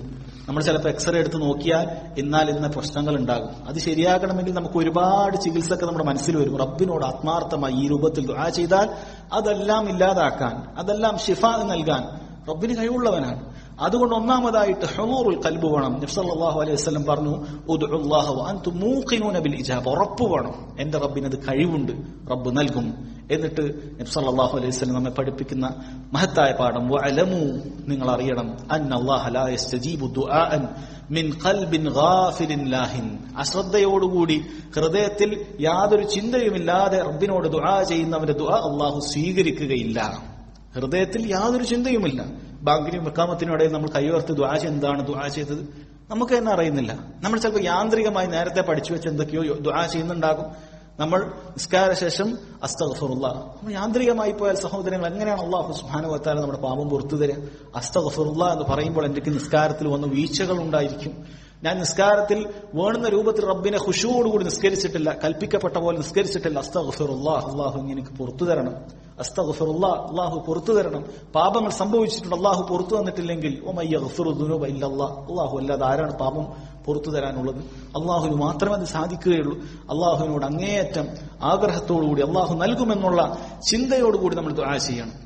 നമ്മൾ ചിലപ്പോൾ എക്സ്റേ എടുത്ത് നോക്കിയാൽ ഇന്ന പ്രശ്നങ്ങൾ ഉണ്ടാകും. അത് ശരിയാകണമെങ്കിൽ നമുക്ക് ഒരുപാട് ചികിത്സയൊക്കെ നമ്മുടെ മനസ്സിൽ വരും. റബ്ബിനോട് ആത്മാർത്ഥമായി ഈ രൂപത്തിൽ ദുആ ചെയ്താൽ അതെല്ലാം ഇല്ലാതാക്കാൻ, അതെല്ലാം ശിഫാ നൽകാൻ റബ്ബിന് കഴിവുള്ളവനാണ്. അതുകൊണ്ട് ഒന്നാമതായിട്ട് ഹുളൂറുൽ ഖൽബ് വേണം. നബി സല്ലല്ലാഹു അലൈഹി വസല്ലം പറഞ്ഞു, ഉദ്ഉല്ലാഹ വ അൻതും മൂഖിനൂന ബിൽ ഇജാബ, ഉറപ്പ് വേണം എന്റെ റബ്ബിന് അത് കഴിവുണ്ട്, റബ്ബ് നൽകും. എന്നിട്ട് നബി സല്ലല്ലാഹു അലൈഹി വസല്ലം നമ്മെ പഠിപ്പിക്കുന്ന മഹത്തായ പാഠം, വഅലമു, നിങ്ങൾ അറിയണം, അന്നല്ലാഹ ലാ യസ്തജീബു ദുആഅൻ മിൻ ഖൽബിൻ ഗാഫിലിൻ ലാഹിൻ, അശ്രദ്ധയോടുകൂടി ഹൃദയത്തിൽ യാതൊരു ചിന്തയുമില്ലാതെ റബ്ബിനോട് ദുആ ചെയ്യുന്നവന്റെ ദുആ അല്ലാഹു സ്വീകരിക്കുകയില്ല. ഹൃദയത്തിൽ യാതൊരു ചിന്തയുമില്ല. ബാങ്കിനും ഇഖാമത്തിനും ഇടയിൽ നമ്മൾ കൈയോർത്ത് ദുആ എന്താണ് ദുആ ചെയ്തത് നമുക്ക് തന്നെ അറിയുന്നില്ല. നമ്മൾ ചിലപ്പോൾ യാന്ത്രികമായി നേരത്തെ പഠിച്ചു വെച്ച് എന്തൊക്കെയോ ദുആ ചെയ്യുന്നുണ്ടാകും. നമ്മൾ നിസ്കാര ശേഷം അസ്തഗ്ഫിറുല്ലാഹ്, നമ്മൾ യാന്ത്രികമായി പോയാൽ സഹോദരങ്ങൾ എങ്ങനെയാണ് അല്ലാഹു സുബ്ഹാനഹു വ തആല നമ്മുടെ പാപം പുറത്തു തരിക? അസ്തഗ്ഫിറുല്ലാഹ് എന്ന് പറയുമ്പോൾ എനിക്ക് നിസ്കാരത്തിൽ വന്ന വീഴ്ചകൾ ഉണ്ടായിരിക്കും. ഞാൻ നിസ്കാരത്തിൽ വേണ്ടുന്ന രൂപത്തിൽ റബ്ബിനെ ഖുശൂഅോടുകൂടി നിസ്കരിച്ചിട്ടില്ല, കൽപ്പിക്കപ്പെട്ട പോലെ നിസ്കരിച്ചിട്ടില്ല. അസ്തഗ്ഫിറുല്ലാഹ്, അല്ലാഹു എനിക്ക് പുറത്തു തരണം. അസ്തഗ്ഫിറുല്ലാഹ്, അള്ളാഹു പുറത്തു തരണം. പാപങ്ങൾ സംഭവിച്ചിട്ടുണ്ട്, അള്ളാഹു പുറത്തു തന്നിട്ടില്ലെങ്കിൽ വമൻ യഗ്ഫിറു ദുനൂബ ഇല്ലല്ലാഹ്, അള്ളാഹു അല്ലാതെ ആരാണ് പാപം പുറത്തു തരാനുള്ളത്? അള്ളാഹുവിന് മാത്രമേ അത് സാധിക്കുകയുള്ളൂ. അള്ളാഹുവിനോട് അങ്ങേയറ്റം ആഗ്രഹത്തോടുകൂടി അള്ളാഹു നൽകുമെന്നുള്ള ചിന്തയോടുകൂടി നമ്മൾ ദുആ ചെയ്യണം.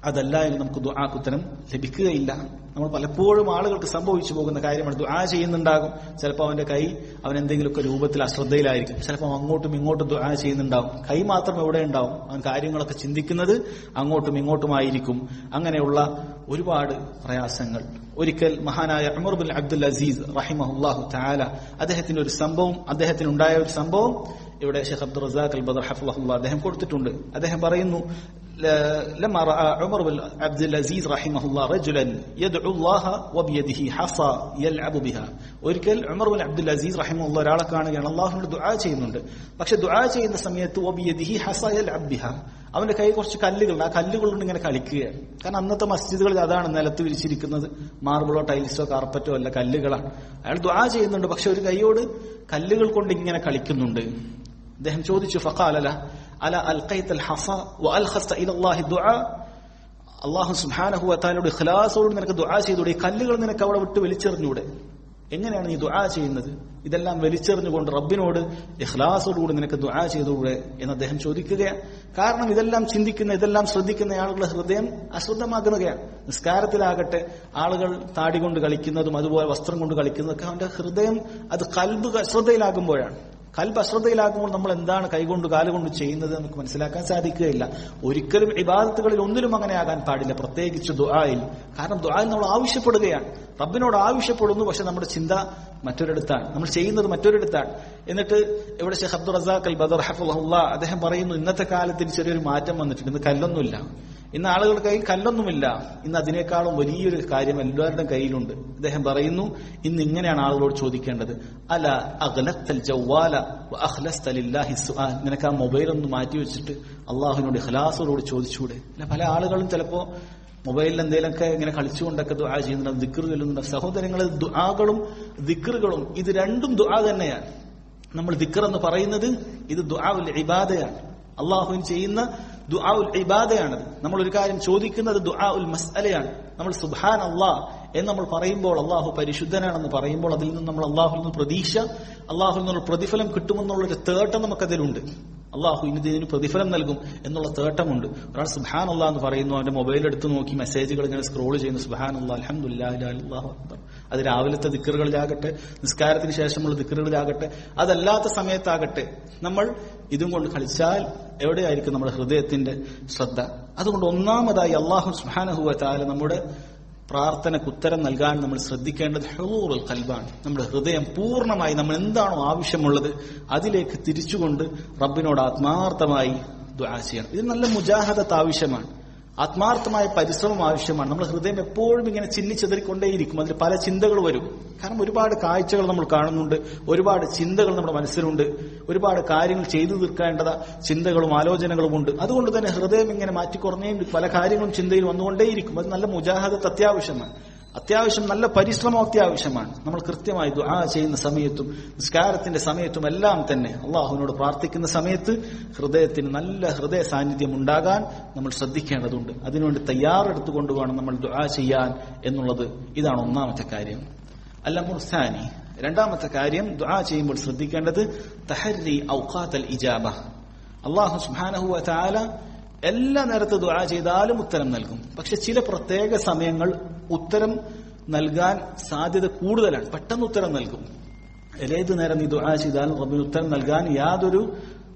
അതല്ലായാലും നമുക്ക് ദുആക്ക് ഉത്തരം ലഭിക്കുകയില്ല. നമ്മൾ പലപ്പോഴും ആളുകൾക്ക് സംഭവിച്ചു പോകുന്ന കാര്യമാണ്, ദുആ ചെയ്യുന്നുണ്ടാകും, ചിലപ്പോൾ അവന്റെ കൈ അവൻ എന്തെങ്കിലുമൊക്കെ രൂപത്തിൽ അശ്രദ്ധയിലായിരിക്കും, ചിലപ്പോൾ അങ്ങോട്ടും ഇങ്ങോട്ടും ദുആ ചെയ്യുന്നുണ്ടാവും, കൈ മാത്രം എവിടെ ഉണ്ടാവും, അവൻ കാര്യങ്ങളൊക്കെ ചിന്തിക്കുന്നത് അങ്ങോട്ടും ഇങ്ങോട്ടുമായിരിക്കും. അങ്ങനെയുള്ള ഒരുപാട് പ്രയാസങ്ങൾ. ഒരിക്കൽ മഹാനായ ഉമർ ബിൻ അബ്ദുൽ അസീസ് റഹിമഹുല്ലാഹു തആല അദ്ദേഹത്തിനുണ്ടായ ഒരു സംഭവം ഇവിടെ ഷെയ്ഖ് അബ്ദുർ റസാഖ് അൽ ബദർ ഹഫിളഹുല്ലാഹ് അദ്ദേഹം കൊടുത്തിട്ടുണ്ട്. അദ്ദേഹം പറയുന്നു, لما رأى عمر بن عبد العزيز رحمه الله رجلا يدعو الله وبيده حصى يلعب بها. ഒരിക്കൽ ഉമർ ബിൻ അബ്ദുൽ അസീസ് റഹിമഹുല്ലാഹ് ഒരാളെ കാണുകയാണ്, അള്ളാഹുവിനോട് ദുആ ചെയ്യുന്നുണ്ട്. പക്ഷെ ദുആ ചെയ്യുന്ന സമയത്ത് വബിയദിഹി ഹസ യൽഅബ് ബിഹ, അവന്റെ കൈ കുറച്ച് കല്ലുകളുണ്ട്, ആ കല്ലുകൾ കൊണ്ട് ഇങ്ങനെ കളിക്കുകയാണ്. കാരണം അന്നത്തെ മസ്ജിദുകളിൽ അതാണ് നിലത്ത് വിരിച്ചിരിക്കുന്നത്, മാർബിളോ ടൈൽസോ കാർപ്പറ്റോ അല്ല, കല്ലുകളാണ്. അയാൾ ദുആ ചെയ്യുന്നുണ്ട്, പക്ഷെ ഒരു കൈയോട് കല്ലുകൾ കൊണ്ട് ഇങ്ങനെ കളിക്കുന്നുണ്ട്. അദ്ദേഹം ചോദിച്ചു, ഫഖാല ലഹു അല അൽഖൈതൽ ഹസ വഅൽഖസ്ത ഇലല്ലാഹി ദുആ, അല്ലാഹു സുബ്ഹാനഹു വ തആലയോട് ഇഖ്ലാസോടെ നിനക്ക് ദുആ ചെയ്തുകൂടെ? ഈ കല്ലുകൾ നിനക്ക് അവിടെ വിട്ട് വലിച്ചെറിഞ്ഞൂടെ? എങ്ങനെയാണ് നീ ദുആ ചെയ്യുന്നത്? ഇതെല്ലാം വലിച്ചെറിഞ്ഞുകൊണ്ട് റബ്ബിനോട് ഇഖ്ലാസോടുകൂടി നിനക്ക് ദുആ ചെയ്തുകൂടെ എന്ന് അദ്ദേഹം ചോദിക്കുകയാണ്. കാരണം ഇതെല്ലാം ചിന്തിക്കുന്ന, ഇതെല്ലാം ശ്രദ്ധിക്കുന്ന ആളുകളുടെ ഹൃദയം അശ്രദ്ധമാകുകയാണ്. നിസ്കാരത്തിലാകട്ടെ ആളുകൾ താടി കൊണ്ട് കളിക്കുന്നതും അതുപോലെ വസ്ത്രം കൊണ്ട് കളിക്കുന്നതൊക്കെ അവന്റെ ഹൃദയം അത് ഖൽബ് അശ്രദ്ധയിലാകുമ്പോഴാണ്. കൽബ് അശ്രദ്ധയിലാകുമ്പോൾ നമ്മൾ എന്താണ് കൈകൊണ്ട് കാലുകൊണ്ട് ചെയ്യുന്നത് നമുക്ക് മനസ്സിലാക്കാൻ സാധിക്കുകയില്ല. ഒരിക്കലും ഇബാദത്തുകളിൽ ഒന്നിലും അങ്ങനെ ആകാൻ പാടില്ല, പ്രത്യേകിച്ച് ദുആയിൽ. കാരണം ദുആയിൽ നമ്മൾ ആവശ്യപ്പെടുകയാണ്, റബ്ബിനോട് ആവശ്യപ്പെടുന്നു, പക്ഷെ നമ്മുടെ ചിന്ത മറ്റൊരിടത്താണ്, നമ്മൾ ചെയ്യുന്നത് മറ്റൊരിടത്താണ്. എന്നിട്ട് ഇവിടെ ഷെയ്ഖ് അബ്ദുർ റസാഖ് അൽ ബദർ ഹഫിളഹുല്ലാഹ് അദ്ദേഹം പറയുന്നു, ഇന്നത്തെ കാലത്തിന് ചെറിയൊരു മാറ്റം വന്നിട്ടുണ്ട്. ഇന്ന് കല്ലൊന്നുമില്ല, ഇന്ന് ആളുകളുടെ കയ്യിൽ കല്ലൊന്നുമില്ല. ഇന്ന് അതിനേക്കാളും വലിയൊരു കാര്യം എല്ലാവരുടെയും കയ്യിലുണ്ട്. അദ്ദേഹം പറയുന്നു, ഇന്ന് ഇങ്ങനെയാണ് ആളുകളോട് ചോദിക്കേണ്ടത്, അല അഗ്ലഖ്തൽ ജവാല വഅഖ്ലസ്ത ലില്ലാഹി സുആൽ, നിനക്ക് ആ മൊബൈൽ ഒന്ന് മാറ്റി വെച്ചിട്ട് അള്ളാഹുവിനോട് ഇഖ്ലാസോട് ചോദിച്ചൂടെ? അല്ല, പല ആളുകളും ചിലപ്പോ മൊബൈലിൽ എന്തെങ്കിലുമൊക്കെ ഇങ്ങനെ കളിച്ചുകൊണ്ടൊക്കെ ദുആ ചെയ്യുന്നുണ്ട്, ദിക്ർ ചൊല്ലുന്നുണ്ട്. സഹോദരങ്ങളെ, ദുആകളും ദിക്റുകളും ഇത് രണ്ടും ദുആ തന്നെയാണ്. നമ്മൾ ദിക്ർ എന്ന് പറയുന്നത് ഇത് ദുആഉൽ ഇബാദയാണ്, അള്ളാഹുവിന് ചെയ്യുന്ന ദുആഉൽ ഇബാദയാണത്. നമ്മൾ ഒരു കാര്യം ചോദിക്കുന്നത് ദുആഉൽ മസ്അലയാണ്. നമ്മൾ സുബ്ഹാൻ അല്ലാഹ് എന്ന് നമ്മൾ പറയുമ്പോൾ, അള്ളാഹു പരിശുദ്ധനാണെന്ന് പറയുമ്പോൾ അതിൽ നിന്ന് നമ്മൾ അള്ളാഹുവിൽ നിന്ന് പ്രതീക്ഷ, അള്ളാഹുവിൽ നിന്നുള്ള പ്രതിഫലം കിട്ടുമെന്നുള്ളൊരു തേട്ടം നമുക്കതിലുണ്ട്. അള്ളാഹു ഇതിന് പ്രതിഫലം നൽകും എന്നുള്ള തേട്ടമുണ്ട്. ഒരാൾ സുബ്ഹാൻ അല്ലാഹ് എന്ന് പറയുന്നു, അവന്റെ മൊബൈൽ എടുത്ത് നോക്കി മെസ്സേജുകൾ ഇങ്ങനെ സ്ക്രോൾ ചെയ്യുന്നു, സുബ്ഹാൻ അല്ലാഹ് അൽഹംദുലില്ലാഹി അല്ലാഹു അക്ബർ. അത് രാവിലത്തെ ദിക്റുകളിലാകട്ടെ, നിസ്കാരത്തിന് ശേഷമുള്ള ദിക്റുകളിലാകട്ടെ, അതല്ലാത്ത സമയത്താകട്ടെ, നമ്മൾ ഇതും കൊണ്ട് കളിച്ചാൽ എവിടെയായിരിക്കും നമ്മുടെ ഹൃദയത്തിന്റെ ശ്രദ്ധ? അതുകൊണ്ട് ഒന്നാമതായി അല്ലാഹു സുബ്ഹാനഹു വ തആല നമ്മുടെ പ്രാർത്ഥനയ്ക്ക് ഉത്തരം നൽകാൻ നമ്മൾ ശ്രദ്ധിക്കേണ്ടത് ഹുളൂറുൽ ഖൽബാണ്. നമ്മുടെ ഹൃദയം പൂർണ്ണമായി നമ്മൾ എന്താണോ ആവശ്യമുള്ളത് അതിലേക്ക് തിരിച്ചുകൊണ്ട് റബ്ബിനോട് ആത്മാർത്ഥമായി ദുആ ചെയ്യണം. ഇത് നല്ല മുജാഹദത്ത് ആവശ്യമാണ്, ആത്മാർത്ഥമായ പരിശ്രമം ആവശ്യമാണ്. നമ്മുടെ ഹൃദയം എപ്പോഴും ഇങ്ങനെ ചിന്നിച്ചെതറിക്കൊണ്ടേയിരിക്കും, അതിൽ പല ചിന്തകൾ വരും. കാരണം ഒരുപാട് കാഴ്ചകൾ നമ്മൾ കാണുന്നുണ്ട്, ഒരുപാട് ചിന്തകൾ നമ്മുടെ മനസ്സിലുണ്ട്, ഒരുപാട് കാര്യങ്ങൾ ചെയ്തു തീർക്കേണ്ടത ചിന്തകളും ആലോചനകളും ഉണ്ട്. അതുകൊണ്ട് തന്നെ ഹൃദയം ഇങ്ങനെ മാറ്റിക്കുറഞ്ഞേ പല കാര്യങ്ങളും ചിന്തയിൽ വന്നുകൊണ്ടേയിരിക്കും. അത് നല്ല മുജാഹദത്ത് അത്യാവശ്യമാണ്, അത്യാവശ്യം നല്ല പരിശ്രമം അത്യാവശ്യമാണ്. നമ്മൾ കൃത്യമായി ദുആ ചെയ്യുന്ന സമയത്തും നിസ്കാരത്തിന്റെ സമയത്തും എല്ലാം തന്നെ അള്ളാഹുവിനോട് പ്രാർത്ഥിക്കുന്ന സമയത്ത് ഹൃദയത്തിന് നല്ല ഹൃദയ സാന്നിധ്യം ഉണ്ടാകാൻ നമ്മൾ ശ്രദ്ധിക്കേണ്ടതുണ്ട്. അതിനുവേണ്ടി തയ്യാറെടുത്തുകൊണ്ട് വേണം നമ്മൾ ദുആ ചെയ്യാൻ എന്നുള്ളത്. ഇതാണ് ഒന്നാമത്തെ കാര്യം. അൽ-അംറുസ്സാനി, രണ്ടാമത്തെ കാര്യം ദുആ ചെയ്യുമ്പോൾ ശ്രദ്ധിക്കേണ്ടത് തഹരി ഔഖാത്തൽ ഇജാബ. അല്ലാഹു സുബ്ഹാനഹു വ തആല എല്ലാ നേരത്ത് ദുആ ചെയ്താലും ഉത്തരം നൽകും. പക്ഷെ ചില പ്രത്യേക സമയങ്ങൾ ഉത്തരം നൽകാൻ സാധ്യത കൂടുതലാണ്, പെട്ടെന്ന് ഉത്തരം നൽകും. ഏത് നേരം നീ ദുആ ചെയ്താലും റബ്ബിന് ഉത്തരം നൽകാൻ യാതൊരു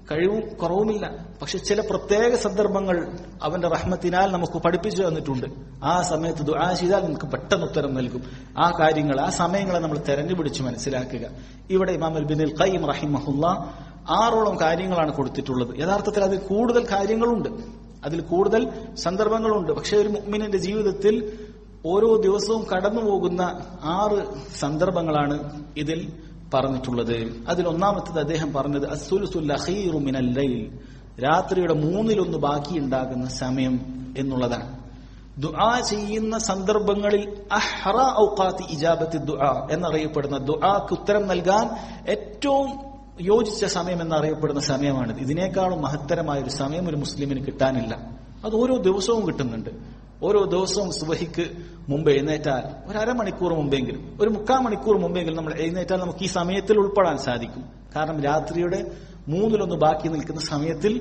കഴിവും കുറവുമില്ല. പക്ഷെ ചില പ്രത്യേക സന്ദർഭങ്ങൾ അവന്റെ റഹ്മത്തിനാൽ നമുക്ക് പഠിപ്പിച്ചു തന്നിട്ടുണ്ട്. ആ സമയത്ത് ദുആ ചെയ്താൽ നമുക്ക് പെട്ടെന്ന് ഉത്തരം നൽകും. ആ കാര്യങ്ങൾ, ആ സമയങ്ങളെ നമ്മൾ തെരഞ്ഞുപിടിച്ച് മനസ്സിലാക്കുക. ഇവിടെ ഇമാം ഇബ്നുൽ ഖയ്യിം റഹിമഹുല്ലാഹ് 6ഓളം കാര്യങ്ങളാണ് കൊടുത്തിട്ടുള്ളത്. യഥാർത്ഥത്തിൽ അതിൽ കൂടുതൽ കാര്യങ്ങളുണ്ട്, അതിൽ കൂടുതൽ സന്ദർഭങ്ങളുണ്ട്. പക്ഷെ ഒരു മുഅ്മിനിന്റെ ജീവിതത്തിൽ ഓരോ ദിവസവും കടന്നു പോകുന്ന 6 സന്ദർഭങ്ങളാണ് ഇതിൽ പറഞ്ഞിട്ടുള്ളത്. അതിൽ ഒന്നാമത്തേത് അദ്ദേഹം പറഞ്ഞത് അസ്സുലുസുൽ അഖീറു മിനൽ ലൈൽ, രാത്രിയുടെ 1/3 ബാക്കിയുണ്ടാകുന്ന സമയം എന്നുള്ളതാണ്. ദുആ ചെയ്യുന്ന സന്ദർഭങ്ങളിൽ അഹ്റ ഔഖാത്തി ഇജാബത്തി ദുആ എന്നറിയപ്പെടുന്ന, ദുആക്ക് ഉത്തരം നൽകാൻ ഏറ്റവും യോജിച്ച സമയം എന്നറിയപ്പെടുന്ന സമയമാണിത്. ഇതിനേക്കാളും മഹത്തരമായ ഒരു സമയം ഒരു മുസ്ലിമിന് കിട്ടാനില്ല. അത് ഓരോ ദിവസവും കിട്ടുന്നുണ്ട്. ഓരോ ദിവസവും സുബഹിക്ക് മുമ്പ് എഴുന്നേറ്റാൽ ഒരു അരമണിക്കൂർ മുമ്പെങ്കിലും, ഒരു 3/4 മണിക്കൂർ മുമ്പെങ്കിലും നമ്മൾ എഴുന്നേറ്റാൽ നമുക്ക് ഈ സമയത്തിൽ ഉൾപ്പെടാൻ സാധിക്കും. കാരണം രാത്രിയുടെ 1/3 ബാക്കി നിൽക്കുന്ന സമയത്തിൽ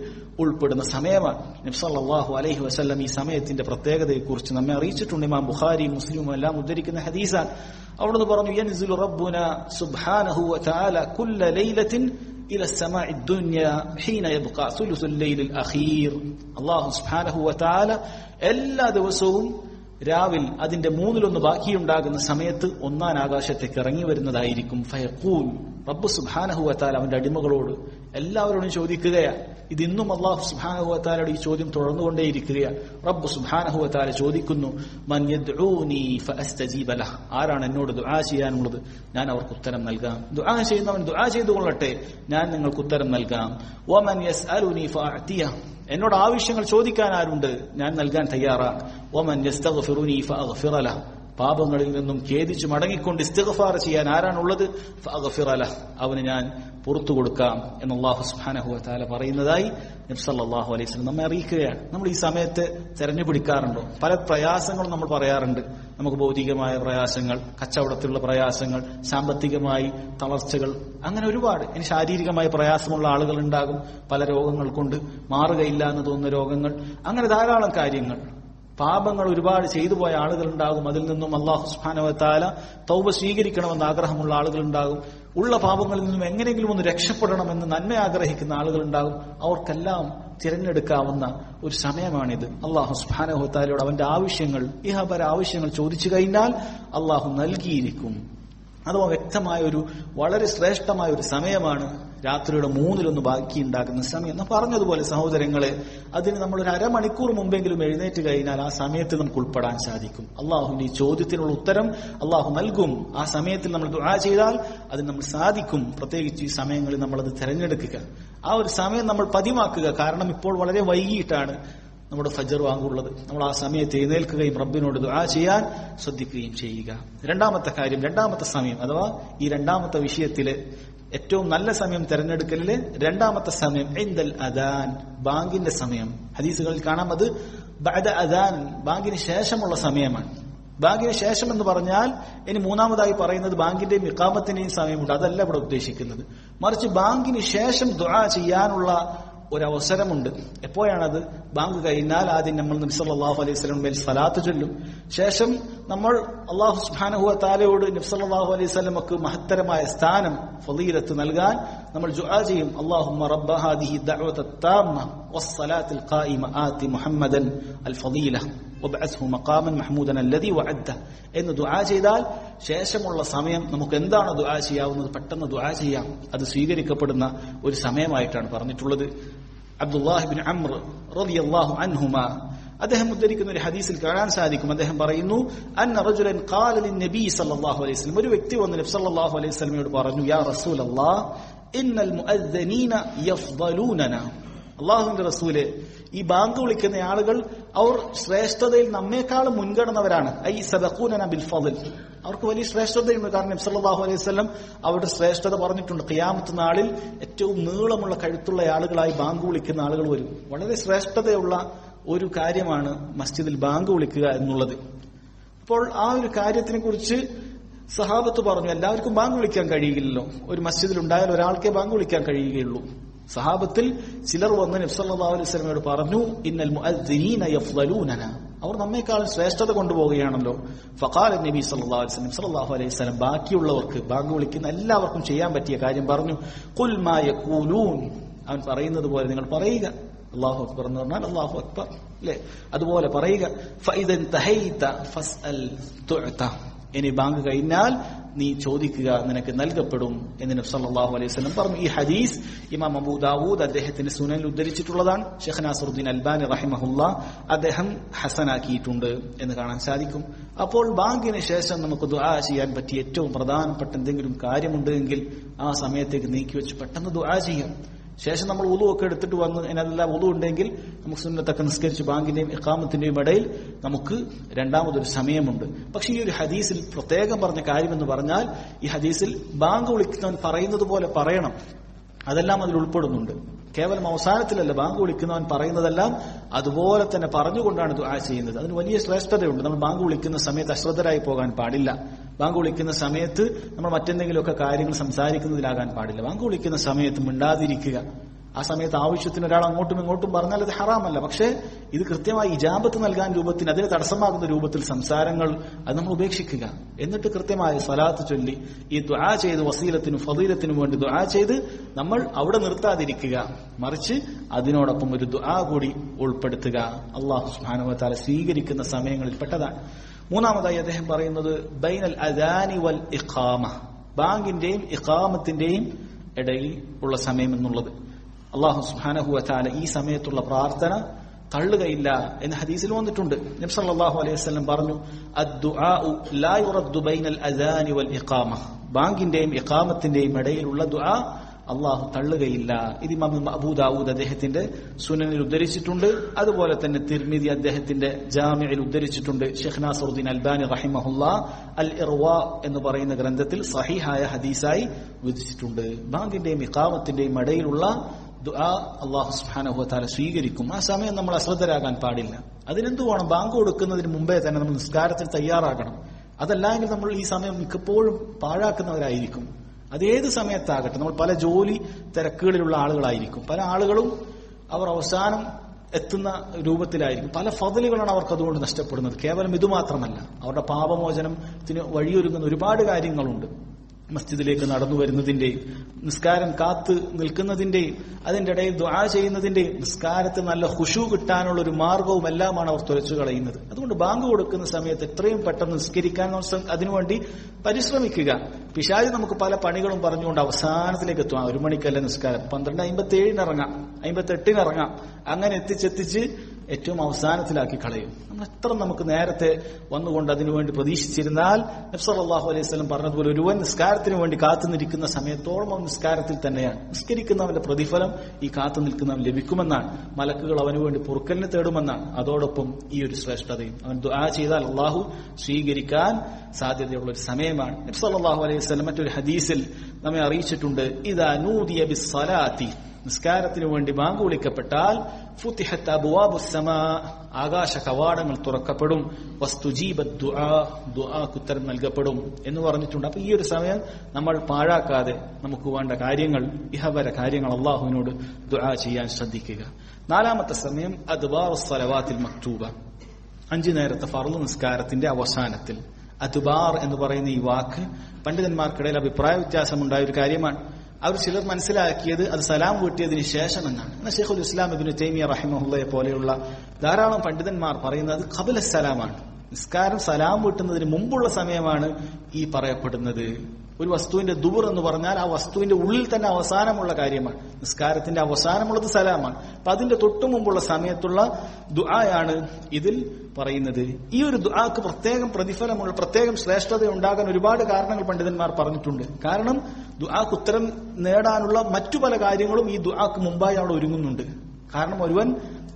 ഉൾപ്പെടുന്ന സമയമാണ്. നബി സല്ലല്ലാഹു അലൈഹി വസല്ലം ഈ സമയത്തിന്റെ പ്രത്യേകതയെക്കുറിച്ച് നമ്മെ അറിയിച്ചിട്ടുണ്ട്. ഇമാം ബുഖാരി മുസ്ലിമും എല്ലാം ഉദ്ധരിക്കുന്ന ഹദീസാണ്. അവിടുന്ന് പറഞ്ഞു, യൻസിലു റബ്ബുന സുബ്ഹാനഹു വതആല കുല്ല ലൈലത്തിൻ ഇല السماء الدنيا حين يبقى ثلث الليل الأخير. അല്ലാഹു സുബ്ഹാനഹു വതആല എല്ലാ ദിവസവും രാവിൽ അതിന്റെ 1/3 ബാക്കിയുണ്ടാകുന്ന സമയത്ത് 1ാം ആകാശത്തേക്ക് ഇറങ്ങി വരുന്നതായിരിക്കും. ഫയഖൂൽ, റബ്ബ് സുബ്ഹാനഹു വതആല അവന്റെ അടിമകളോട് എല്ലാവരോടും ചോദിക്കുകയാണ്. ഇത് ഇന്നും അല്ലാഹു സുബ്ഹാനഹു വതആലയുടെ ഈ ചോദ്യം തുടർന്നുകൊണ്ടേയിരിക്കുകയാണ്. റബ്ബ് സുബ്ഹാനഹു വതആല ചോദിക്കുന്നു, മൻ യദ്ഊനി ഫഅസ്തജീബ ലഹ്, ആരാണ് എന്നോട് ദുആ ചെയ്യാനുള്ളത്, ഞാൻ അവർക്ക് ഉത്തരം നൽകാം. ദുആ ചെയ്യുന്നവൻ ദുആ ചെയ്തുകൊള്ളട്ടെ, ഞാൻ നിങ്ങൾക്ക് ഉത്തരം നൽകാം. വമൻ യസ്അലുനി ഫഅഅതിയഹ്, എന്നോട് ആവശ്യങ്ങൾ ചോദിക്കാൻ ആരുണ്ട്, ഞാൻ നൽകാൻ തയ്യാറാണ്. വമൻ യസ്തഗ്ഫിറുനി ഫഅഗ്ഫിറ ലഹ്, പാപങ്ങളിൽ നിന്നും ഖേദിച്ചു മടങ്ങിക്കൊണ്ട് ഇസ്തിഗ്ഫാർ ചെയ്യാൻ ആരാണുള്ളത്, ഫഅഗ്ഫിറ ലഹ്, അവന് ഞാൻ പുറത്തു കൊടുക്കാം എന്ന് അല്ലാഹു സുബ്ഹാനഹു വതആല പറയുന്നതായി നബി സല്ലല്ലാഹു അലൈഹി വസല്ലം നമ്മെ അറിയിക്കുകയാണ്. നമ്മൾ ഈ സമയത്ത് തെരഞ്ഞു പിടിക്കാറുണ്ടോ? പല പ്രയാസങ്ങളും നമ്മൾ പറയാറുണ്ട്. നമുക്ക് ഭൗതികമായ പ്രയാസങ്ങൾ, കച്ചവടത്തിലുള്ള പ്രയാസങ്ങൾ, സാമ്പത്തികമായി തളർച്ചകൾ, അങ്ങനെ ഒരുപാട്. ഇനി ശാരീരികമായ പ്രയാസമുള്ള ആളുകൾ ഉണ്ടാകും, പല രോഗങ്ങൾ കൊണ്ട് മാറുകയില്ല എന്ന് തോന്നുന്ന രോഗങ്ങൾ, അങ്ങനെ ധാരാളം കാര്യങ്ങൾ. പാപങ്ങൾ ഒരുപാട് ചെയ്തു പോയ ആളുകൾ ഉണ്ടാകും, അതിൽ നിന്നും അല്ലാഹു സുബ്ഹാനഹു വതആല തൗബ സ്വീകരിക്കണമെന്ന് ആഗ്രഹമുള്ള ആളുകൾ ഉണ്ടാകും. ഉള്ള പാപങ്ങളിൽ നിന്നും എങ്ങനെയെങ്കിലും ഒന്ന് രക്ഷപ്പെടണമെന്ന് നന്മ ആഗ്രഹിക്കുന്ന ആളുകൾ ഉണ്ടാകും. അവർക്കെല്ലാം തിരഞ്ഞെടുക്കാവുന്ന ഒരു സമയമാണിത്. അല്ലാഹു സുബ്ഹാനഹു വതആലയോട് അവന്റെ ആവശ്യങ്ങൾ, ഇഹപര ആവശ്യങ്ങൾ ചോദിച്ചു കഴിഞ്ഞാൽ അല്ലാഹു നൽകിയിരിക്കും. അഥവാ വ്യക്തമായ ഒരു വളരെ ശ്രേഷ്ഠമായ ഒരു സമയമാണ് രാത്രിയുടെ 1/3 ബാക്കിയുണ്ടാകുന്ന സമയം. എന്ന് പറഞ്ഞതുപോലെ സഹോദരങ്ങളെ, അതിന് നമ്മളൊരു അരമണിക്കൂർ മുമ്പെങ്കിലും എഴുന്നേറ്റ് കഴിഞ്ഞാൽ ആ സമയത്ത് നമുക്ക് ഉൾപ്പെടാൻ സാധിക്കും. അള്ളാഹുവിന്റെ ഈ ചോദ്യത്തിനുള്ള ഉത്തരം അള്ളാഹു നൽകും. ആ സമയത്തിൽ നമ്മൾ ദുആ ചെയ്താൽ അതിന് നമ്മൾ സാധിക്കും. പ്രത്യേകിച്ച് ഈ സമയങ്ങളിൽ നമ്മളത് തിരഞ്ഞെടുക്കുക, ആ ഒരു സമയം നമ്മൾ പതിവാക്കുക. കാരണം ഇപ്പോൾ വളരെ വൈകിട്ടാണ് നമ്മുടെ ഫജ്ർ വാങ്ങുള്ളത്. നമ്മൾ ആ സമയത്ത് എഴുന്നേൽക്കുകയും റബ്ബിനോട് ദുആ ചെയ്യാൻ ശ്രദ്ധിക്കുകയും ചെയ്യുക. രണ്ടാമത്തെ കാര്യം, രണ്ടാമത്തെ സമയം, അഥവാ ഈ രണ്ടാമത്തെ വിഷയത്തില് ഏറ്റവും നല്ല സമയം തെരഞ്ഞെടുക്കലില് രണ്ടാമത്തെ സമയം ഇൻദൽ അദാൻ, ബാങ്കിന്റെ സമയം. ഹദീസുകളിൽ കാണാം അത് ബഅദ അദാൻ, ബാങ്കിന് ശേഷമുള്ള സമയമാണ്. ബാങ്കിന് ശേഷം എന്ന് പറഞ്ഞാൽ ഇനി മൂന്നാമതായി പറയുന്നത് ബാങ്കിന്റെയും ഇഖാമത്തിന്റെയും സമയമുണ്ട്, അതല്ല ഇവിടെ ഉദ്ദേശിക്കുന്നത്. മറിച്ച് ബാങ്കിന് ശേഷം ദുആ ചെയ്യാനുള്ള ഒരവസരമുണ്ട്. എപ്പോഴാണത്? ബാങ്ക് കഴിഞ്ഞാൽ ആദ്യം നമ്മൾ നബി സല്ലല്ലാഹു അലൈഹി വസല്ലം മേൽ സ്വലാത്ത് ചൊല്ലും. ശേഷം നമ്മൾ അല്ലാഹു സുബ്ഹാനഹു വ തആലയോട് നബി സല്ലല്ലാഹു അലൈഹി വസല്ലമക്ക് മഹത്തരമായ സ്ഥാനം, ഫളീലത്ത് നൽകാൻ നമ്മൾ ദുആ ചെയ്യും. അല്ലാഹുമ്മ റബ്ബ ഹാദിഹി ദഅവത താമ്മ വസ്സലാത്തിൽ ഖായിമ ആതി മുഹമ്മദൻ അൽ ഫളീല വബഅസ്ഹു മഖാമൻ മഹ്മൂദൻ അല്ലദി വഅദ്ദ എന്ന് ദുആ ചെയ്താൽ ശേഷമുള്ള സമയം നമുക്ക് എന്താണ് ദുആ ചെയ്യാവുന്നത് പെട്ടെന്ന് ദുആ ചെയ്യാം. അത് സ്വീകരിക്കപ്പെടുന്ന ഒരു സമയമായിട്ടാണ് പറഞ്ഞിട്ടുള്ളത്. അബ്ദുല്ലാഹ് ഇബ്നു അംർ റളിയല്ലാഹു അൻഹുമാ അദ്ദേഹം ഉദ്ധരിക്കുന്ന ഒരു ഹദീസിൽ കാണാൻ സാധിക്കും. അദ്ദേഹം പറയുന്നു, അന്ന റജുലൻ ഖാല ലിന്നബി സല്ലല്ലാഹു അലൈഹി വസല്ലം, ഒരു വ്യക്തി വന്ന് നബി സല്ലല്ലാഹു അലൈഹി വസല്ലമയോട് പറഞ്ഞു, യാ റസൂലല്ലാഹ് ഇന്നൽ മുഅദ്ദിനീന യഫ്ദലൂനനാ, അല്ലാഹുവിന്റെ റസൂലെ, ഈ ബാങ്ക് വിളിക്കുന്ന ആളുകൾ അവർ ശ്രേഷ്ഠതയിൽ നമ്മേക്കാളും മുൻഗണനവരാണ്. ഐ സബഖൂനന ബിൽ ഫളൽ, അവർക്ക് വലിയ ശ്രേഷ്ഠതയുണ്ട്. കാരണം നബി സല്ലല്ലാഹു അലൈഹി വസല്ലം അവരുടെ ശ്രേഷ്ഠത പറഞ്ഞിട്ടുണ്ട്. ഖിയാമത്ത് നാളിൽ ഏറ്റവും നീളമുള്ള കഴുത്തുള്ള ആളുകളായി ബാങ്ക് വിളിക്കുന്ന ആളുകൾ വരും. വളരെ ശ്രേഷ്ഠതയുള്ള ഒരു കാര്യമാണ് മസ്ജിദിൽ ബാങ്ക് വിളിക്കുക എന്നുള്ളത്. അപ്പോൾ ആ ഒരു കാര്യത്തിനെ കുറിച്ച് സഹാബത്ത് പറഞ്ഞു, എല്ലാവർക്കും ബാങ്ക് വിളിക്കാൻ കഴിയില്ലല്ലോ, ഒരു മസ്ജിദിൽ ഉണ്ടായാൽ ഒരാൾക്കേ ബാങ്ക് വിളിക്കാൻ കഴിയുകയുള്ളൂ. സഹാബത്തിൽ ചിലർ വന്ന് നബി സല്ലല്ലാഹു അലൈഹി വസല്ലമയോട് പറഞ്ഞു, ഇന്നൽ മുഅദ്ദിനീന യഫ്ളലൂനന, അവർ നമ്മേക്കാളും ശ്രേഷ്ഠത കൊണ്ടുപോവുകയാണല്ലോ. ഫഖാല നബി സല്ലല്ലാഹു അലൈഹി വസല്ലം ബാക്കിയുള്ളവർക്ക്, ബാങ്ക് വിളിക്കുന്ന എല്ലാവർക്കും ചെയ്യാൻ പറ്റിയ കാര്യം പറഞ്ഞു. ഖുൽ മാ യഖൂലൂൻ, അവൻ പറയുന്നത് പോലെ നിങ്ങൾ പറയുക. അല്ലാഹു അക്ബർ എന്ന് പറഞ്ഞാൽ അല്ലാഹു അക്ബർ അല്ലേ, അതുപോലെ പറയുക. ഫഇദൻ തഹൈത ഫസ്അൽ തുഅത, ഇനി ബാങ്ക് കഴിഞ്ഞാൽ നീ ചോദിക്കുക, നിനക്ക് നൽകപ്പെടും എന്ന് നബി സല്ലല്ലാഹു അലൈഹി വസല്ലം പറഞ്ഞു. ഈ ഹദീസ് ഇമാം അബൂ ദാവൂദ് അദ്ദേഹത്തിന്റെ സുനനിൽ ഉദ്ധരിച്ചിട്ടുള്ളതാണ്. ഷെയ്ഖ് നാസറുദ്ദീൻ അൽബാനി റഹിമഹുല്ലാ അദ്ദേഹം ഹസനാക്കിയിട്ടുണ്ട് എന്ന് കാണാൻ സാധിക്കും. അപ്പോൾ ബാങ്കിന് ശേഷം നമുക്ക് ദുആ ചെയ്യാൻ പറ്റിയ ഏറ്റവും പ്രധാനപ്പെട്ട എന്തെങ്കിലും കാര്യമുണ്ടെങ്കിൽ ആ സമയത്തേക്ക് നീക്കിവെച്ച് പെട്ടെന്ന് ദുആ ചെയ്യാം. ശേഷം നമ്മൾ വുളു ഒക്കെ എടുത്തിട്ട് വന്ന് അതിനെല്ലാം വുളു ഉണ്ടെങ്കിൽ നമുക്ക് സുന്നത്തൊക്കെ നിസ്കരിച്ച് ബാങ്കിന്റെയും ഇഖാമത്തിന്റെയും ഇടയിൽ നമുക്ക് രണ്ടാമതൊരു സമയമുണ്ട്. പക്ഷെ ഈ ഒരു ഹദീസിൽ പ്രത്യേകം പറഞ്ഞ കാര്യമെന്ന് പറഞ്ഞാൽ, ഈ ഹദീസിൽ ബാങ്ക് വിളിക്കുന്നവൻ പറയുന്നത് പോലെ പറയണം, അതെല്ലാം അതിൽ ഉൾപ്പെടുന്നുണ്ട്. കേവലം അവസാനത്തിലല്ല, ബാങ്ക് വിളിക്കുന്നവൻ പറയുന്നതെല്ലാം അതുപോലെ തന്നെ പറഞ്ഞുകൊണ്ടാണ് ദുആ ചെയ്യുന്നത്. അതിന് വലിയ ശ്രേഷ്ഠതയുണ്ട്. നമ്മൾ ബാങ്ക് വിളിക്കുന്ന സമയത്ത് അശ്രദ്ധരായി പോകാൻ പാടില്ല. ബാങ്ക് വിളിക്കുന്ന സമയത്ത് നമ്മൾ മറ്റെന്തെങ്കിലുമൊക്കെ കാര്യങ്ങൾ സംസാരിക്കുന്നതിലാകാൻ പാടില്ല. ബാങ്ക് വിളിക്കുന്ന സമയത്ത് മിണ്ടാതിരിക്കുക. ആ സമയത്ത് ആവശ്യത്തിന് ഒരാൾ അങ്ങോട്ടും ഇങ്ങോട്ടും പറഞ്ഞാൽ അത് ഹറാമല്ല. പക്ഷേ ഇത് കൃത്യമായി ഇജാബത്ത് നൽകാൻ രൂപത്തിൽ, അതിന് തടസ്സമാകുന്ന രൂപത്തിൽ സംസാരങ്ങൾ അത് നമ്മൾ ഉപേക്ഷിക്കുക. എന്നിട്ട് കൃത്യമായി സ്വലാത്ത് ചൊല്ലി ഈ ദുആ ചെയ്ത് വസീലത്തിനും ഫദീലത്തിനും വേണ്ടി ദുആ ചെയ്ത് നമ്മൾ അവിടെ നിർത്താതിരിക്കുക. മറിച്ച് അതിനോടൊപ്പം ഒരു ദുആ കൂടി ഉൾപ്പെടുത്തുക. അല്ലാഹു സുബ്ഹാനഹു വ തആല സ്വീകരിക്കുന്ന സമയങ്ങളിൽ പെട്ടതാണ്. മൂന്നാമതായി അദ്ദേഹം പറയുന്നത് ബൈനൽ അദാനി വൽ ഇഖാമ, ബാങ്കിന്റെയും ഇഖാമത്തിന്റെയും ഇടയിൽ ഉള്ള സമയം എന്നുള്ളത്. അല്ലാഹു സുബ്ഹാനഹു വ തആല ഈ സമയത്തുള്ള പ്രാർത്ഥന തള്ളുകയില്ല എന്ന് ഹദീസിൽ വന്നിട്ടുണ്ട്. നബി സല്ലല്ലാഹു അലൈഹി വസല്ലം പറഞ്ഞു, അദ്ദുആഉ ലാ യുറദ്ദു ബൈനൽ അദാനി വൽ ഇഖാമ, ബാങ്കിന്റെയും ഇഖാമത്തിന്റെയും ഇടയിലുള്ള ദുആ അല്ലാഹു തള്ളുകയില്ല. ഇത് ഇമാം അബൂ ദാവൂദ് അദ്ദേഹത്തിന്റെ സുനനിൽ ഉദ്ധരിച്ചിട്ടുണ്ട്. അതുപോലെ തന്നെ തിർമിദി അദ്ദേഹത്തിന്റെ ജാമിഇൽ ഉദ്ധരിച്ചിട്ടുണ്ട്. ഷെയ്ഖ് നാസറുദ്ദീൻ അൽബാനി റഹിമഹുല്ലാഹ് അൽ ഇർവാ എന്ന് പറയുന്ന ഗ്രന്ഥത്തിൽ സഹീഹായ ഹദീസായി ഉദ്ധരിച്ചിട്ടുണ്ട്. ബാങ്കിന്റെയും ഇഖാമത്തിന്റെയും ഇടയിലുള്ള ദുആ അല്ലാഹു സുബ്ഹാനഹു വ തആല സ്വീകരിക്കും. ആ സമയം നമ്മൾ അശ്രദ്ധരാകാൻ പാടില്ല. അതിനെന്തു വേണം? ബാങ്ക് കൊടുക്കുന്നതിന് മുമ്പേ തന്നെ നമ്മൾ നിസ്കാരത്തിൽ തയ്യാറാകണം. അതല്ലെങ്കിൽ നമ്മൾ ഈ സമയം മിക്കപ്പോഴും പാഴാക്കുന്നവരായിരിക്കും. അതേത് സമയത്താകട്ടെ, നമ്മൾ പല ജോലി തിരക്കുകളിലുള്ള ആളുകളായിരിക്കും. പല ആളുകളും അവർ അവസാനം എത്തുന്ന രൂപത്തിലായിരിക്കും. പല ഫضലുകളാണ് അവർക്ക് അതുകൊണ്ട് നഷ്ടപ്പെടുന്നത്. കേവലം ഇതുമാത്രമല്ല, അവരുടെ പാപമോചനത്തിന് വഴിയൊരുങ്ങുന്ന ഒരുപാട് കാര്യങ്ങളുണ്ട്. മസ്ജിദിലേക്ക് നടന്നു വരുന്നതിന്റെയും നിസ്കാരം കാത്ത് നിൽക്കുന്നതിന്റെയും അതിന്റെ ഇടയിൽ ദുആ ചെയ്യുന്നതിന്റെയും നിസ്കാരത്തിൽ നല്ല ഖുശൂ കിട്ടാനുള്ള ഒരു മാർഗവും എല്ലാമാണ് അവർ തുലച്ചു കളയുന്നത്. അതുകൊണ്ട് ബാങ്ക് കൊടുക്കുന്ന സമയത്ത് എത്രയും പെട്ടെന്ന് നിസ്കരിക്കാൻ അതിനുവേണ്ടി പരിശ്രമിക്കുക. പിശാച് നമുക്ക് പല പണികളും പറഞ്ഞുകൊണ്ട് അവസാനത്തിലേക്ക് എത്തും. 1 മണിക്കല്ല നിസ്കാരം, 12:57 ഇറങ്ങാം, 58 ഇറങ്ങാം, അങ്ങനെ എത്തിച്ചെത്തിച്ച് ഏറ്റവും അവസാനത്തിലാക്കി കളയും. നമ്മൾ എത്ര നമുക്ക് നേരത്തെ വന്നുകൊണ്ട് അതിനുവേണ്ടി പ്രതീക്ഷിച്ചിരുന്നാൽ നബി സല്ലല്ലാഹു അലൈഹി വസല്ലം പറഞ്ഞതുപോലെ ഒരുവൻ നിസ്കാരത്തിന് വേണ്ടി കാത്തു നിൽക്കുന്ന സമയത്തോളം അവൻ നിസ്കാരത്തിൽ തന്നെയാണ്. നിസ്കരിക്കുന്നവന്റെ പ്രതിഫലം ഈ കാത്തു നിൽക്കുന്നവൻ ലഭിക്കുമെന്നാണ്. മലക്കുകൾ അവന് വേണ്ടി പൊറുക്കലിനെ തേടുമെന്നാണ്. അതോടൊപ്പം ഈ ഒരു ശ്രേഷ്ഠതയും, അവൻ ദുആ ചെയ്താൽ അള്ളാഹു സ്വീകരിക്കാൻ സാധ്യതയുള്ള ഒരു സമയമാണ്. നബി സല്ലല്ലാഹു അലൈഹി വസല്ലം മറ്റൊരു ഹദീസിൽ നമ്മെ അറിയിച്ചിട്ടുണ്ട്, ഇദാ നൂദിയ ബിസ്സലാത്തി, നിസ്കാരത്തിനു വേണ്ടി ബാങ്ക് വിളിക്കപ്പെട്ടാൽ ഫുതിഹത് അബ്വാബുസ് സമാ, ആകാശ കവാടങ്ങൾ തുറക്കപ്പെടും, വസ്തുജീബത് ദുആ, ദുആക്ക് ഉത്തരം നൽകപ്പെടും എന്ന് പറഞ്ഞിട്ടുണ്ട്. അപ്പൊ ഈ ഒരു സമയം നമ്മൾ പാഴാക്കാതെ നമുക്ക് വേണ്ട കാര്യങ്ങൾ, ഇഹപര കാര്യങ്ങൾ അള്ളാഹുവിനോട് ദുആ ചെയ്യാൻ ശ്രദ്ധിക്കുക. നാലാമത്തെ സമയം അദ്ബാറുസ് സ്വലവാത്തിൽ മക്തൂബ, 5 നേരത്തെ ഫർള് നിസ്കാരത്തിന്റെ അവസാനത്തിൽ. അദ്ബാർ എന്ന് പറയുന്ന ഈ വാക്ക് പണ്ഡിതന്മാർക്കിടയിൽ അഭിപ്രായ വ്യത്യാസമുണ്ടായ ഒരു കാര്യമാണ്. അവർ ചിലർ മനസ്സിലാക്കിയത് അത് സലാം വീട്ടിയതിന് ശേഷം എന്നാണ്. എന്നാൽ ശൈഖുൽ ഇസ്ലാം ഇബ്നു തൈമിയ റഹിമഹുള്ളയെ പോലെയുള്ള ധാരാളം പണ്ഡിതന്മാർ പറയുന്നത് ഖബല സലാമാണ്. നിസ്കാരം സലാം വീട്ടുന്നതിന് മുമ്പുള്ള സമയമാണ് ഈ പറയപ്പെടുന്നത്. ഒരു വസ്തുവിന്റെ ദുബർ എന്ന് പറഞ്ഞാൽ ആ വസ്തുവിന്റെ ഉള്ളിൽ തന്നെ അവസാനമുള്ള കാര്യമാണ്. നിസ്കാരത്തിന്റെ അവസാനമുള്ളത് സലാമാണ്. അപ്പൊ അതിന്റെ തൊട്ടു മുമ്പുള്ള സമയത്തുള്ള ദുആയാണ് ഇതിൽ പറയുന്നത്. ഈ ഒരു ദുആക്ക് പ്രത്യേകം പ്രതിഫലമുള്ള, പ്രത്യേകം ശ്രേഷ്ഠത ഉണ്ടാകാൻ ഒരുപാട് കാരണങ്ങൾ പണ്ഡിതന്മാർ പറഞ്ഞിട്ടുണ്ട്. കാരണം ദുആക്ക് ഉത്തരം നേടാനുള്ള മറ്റു പല കാര്യങ്ങളും ഈ ദുആക്ക് മുമ്പായി അവിടെ ഒരുങ്ങുന്നുണ്ട്. കാരണം ഒരുവൻ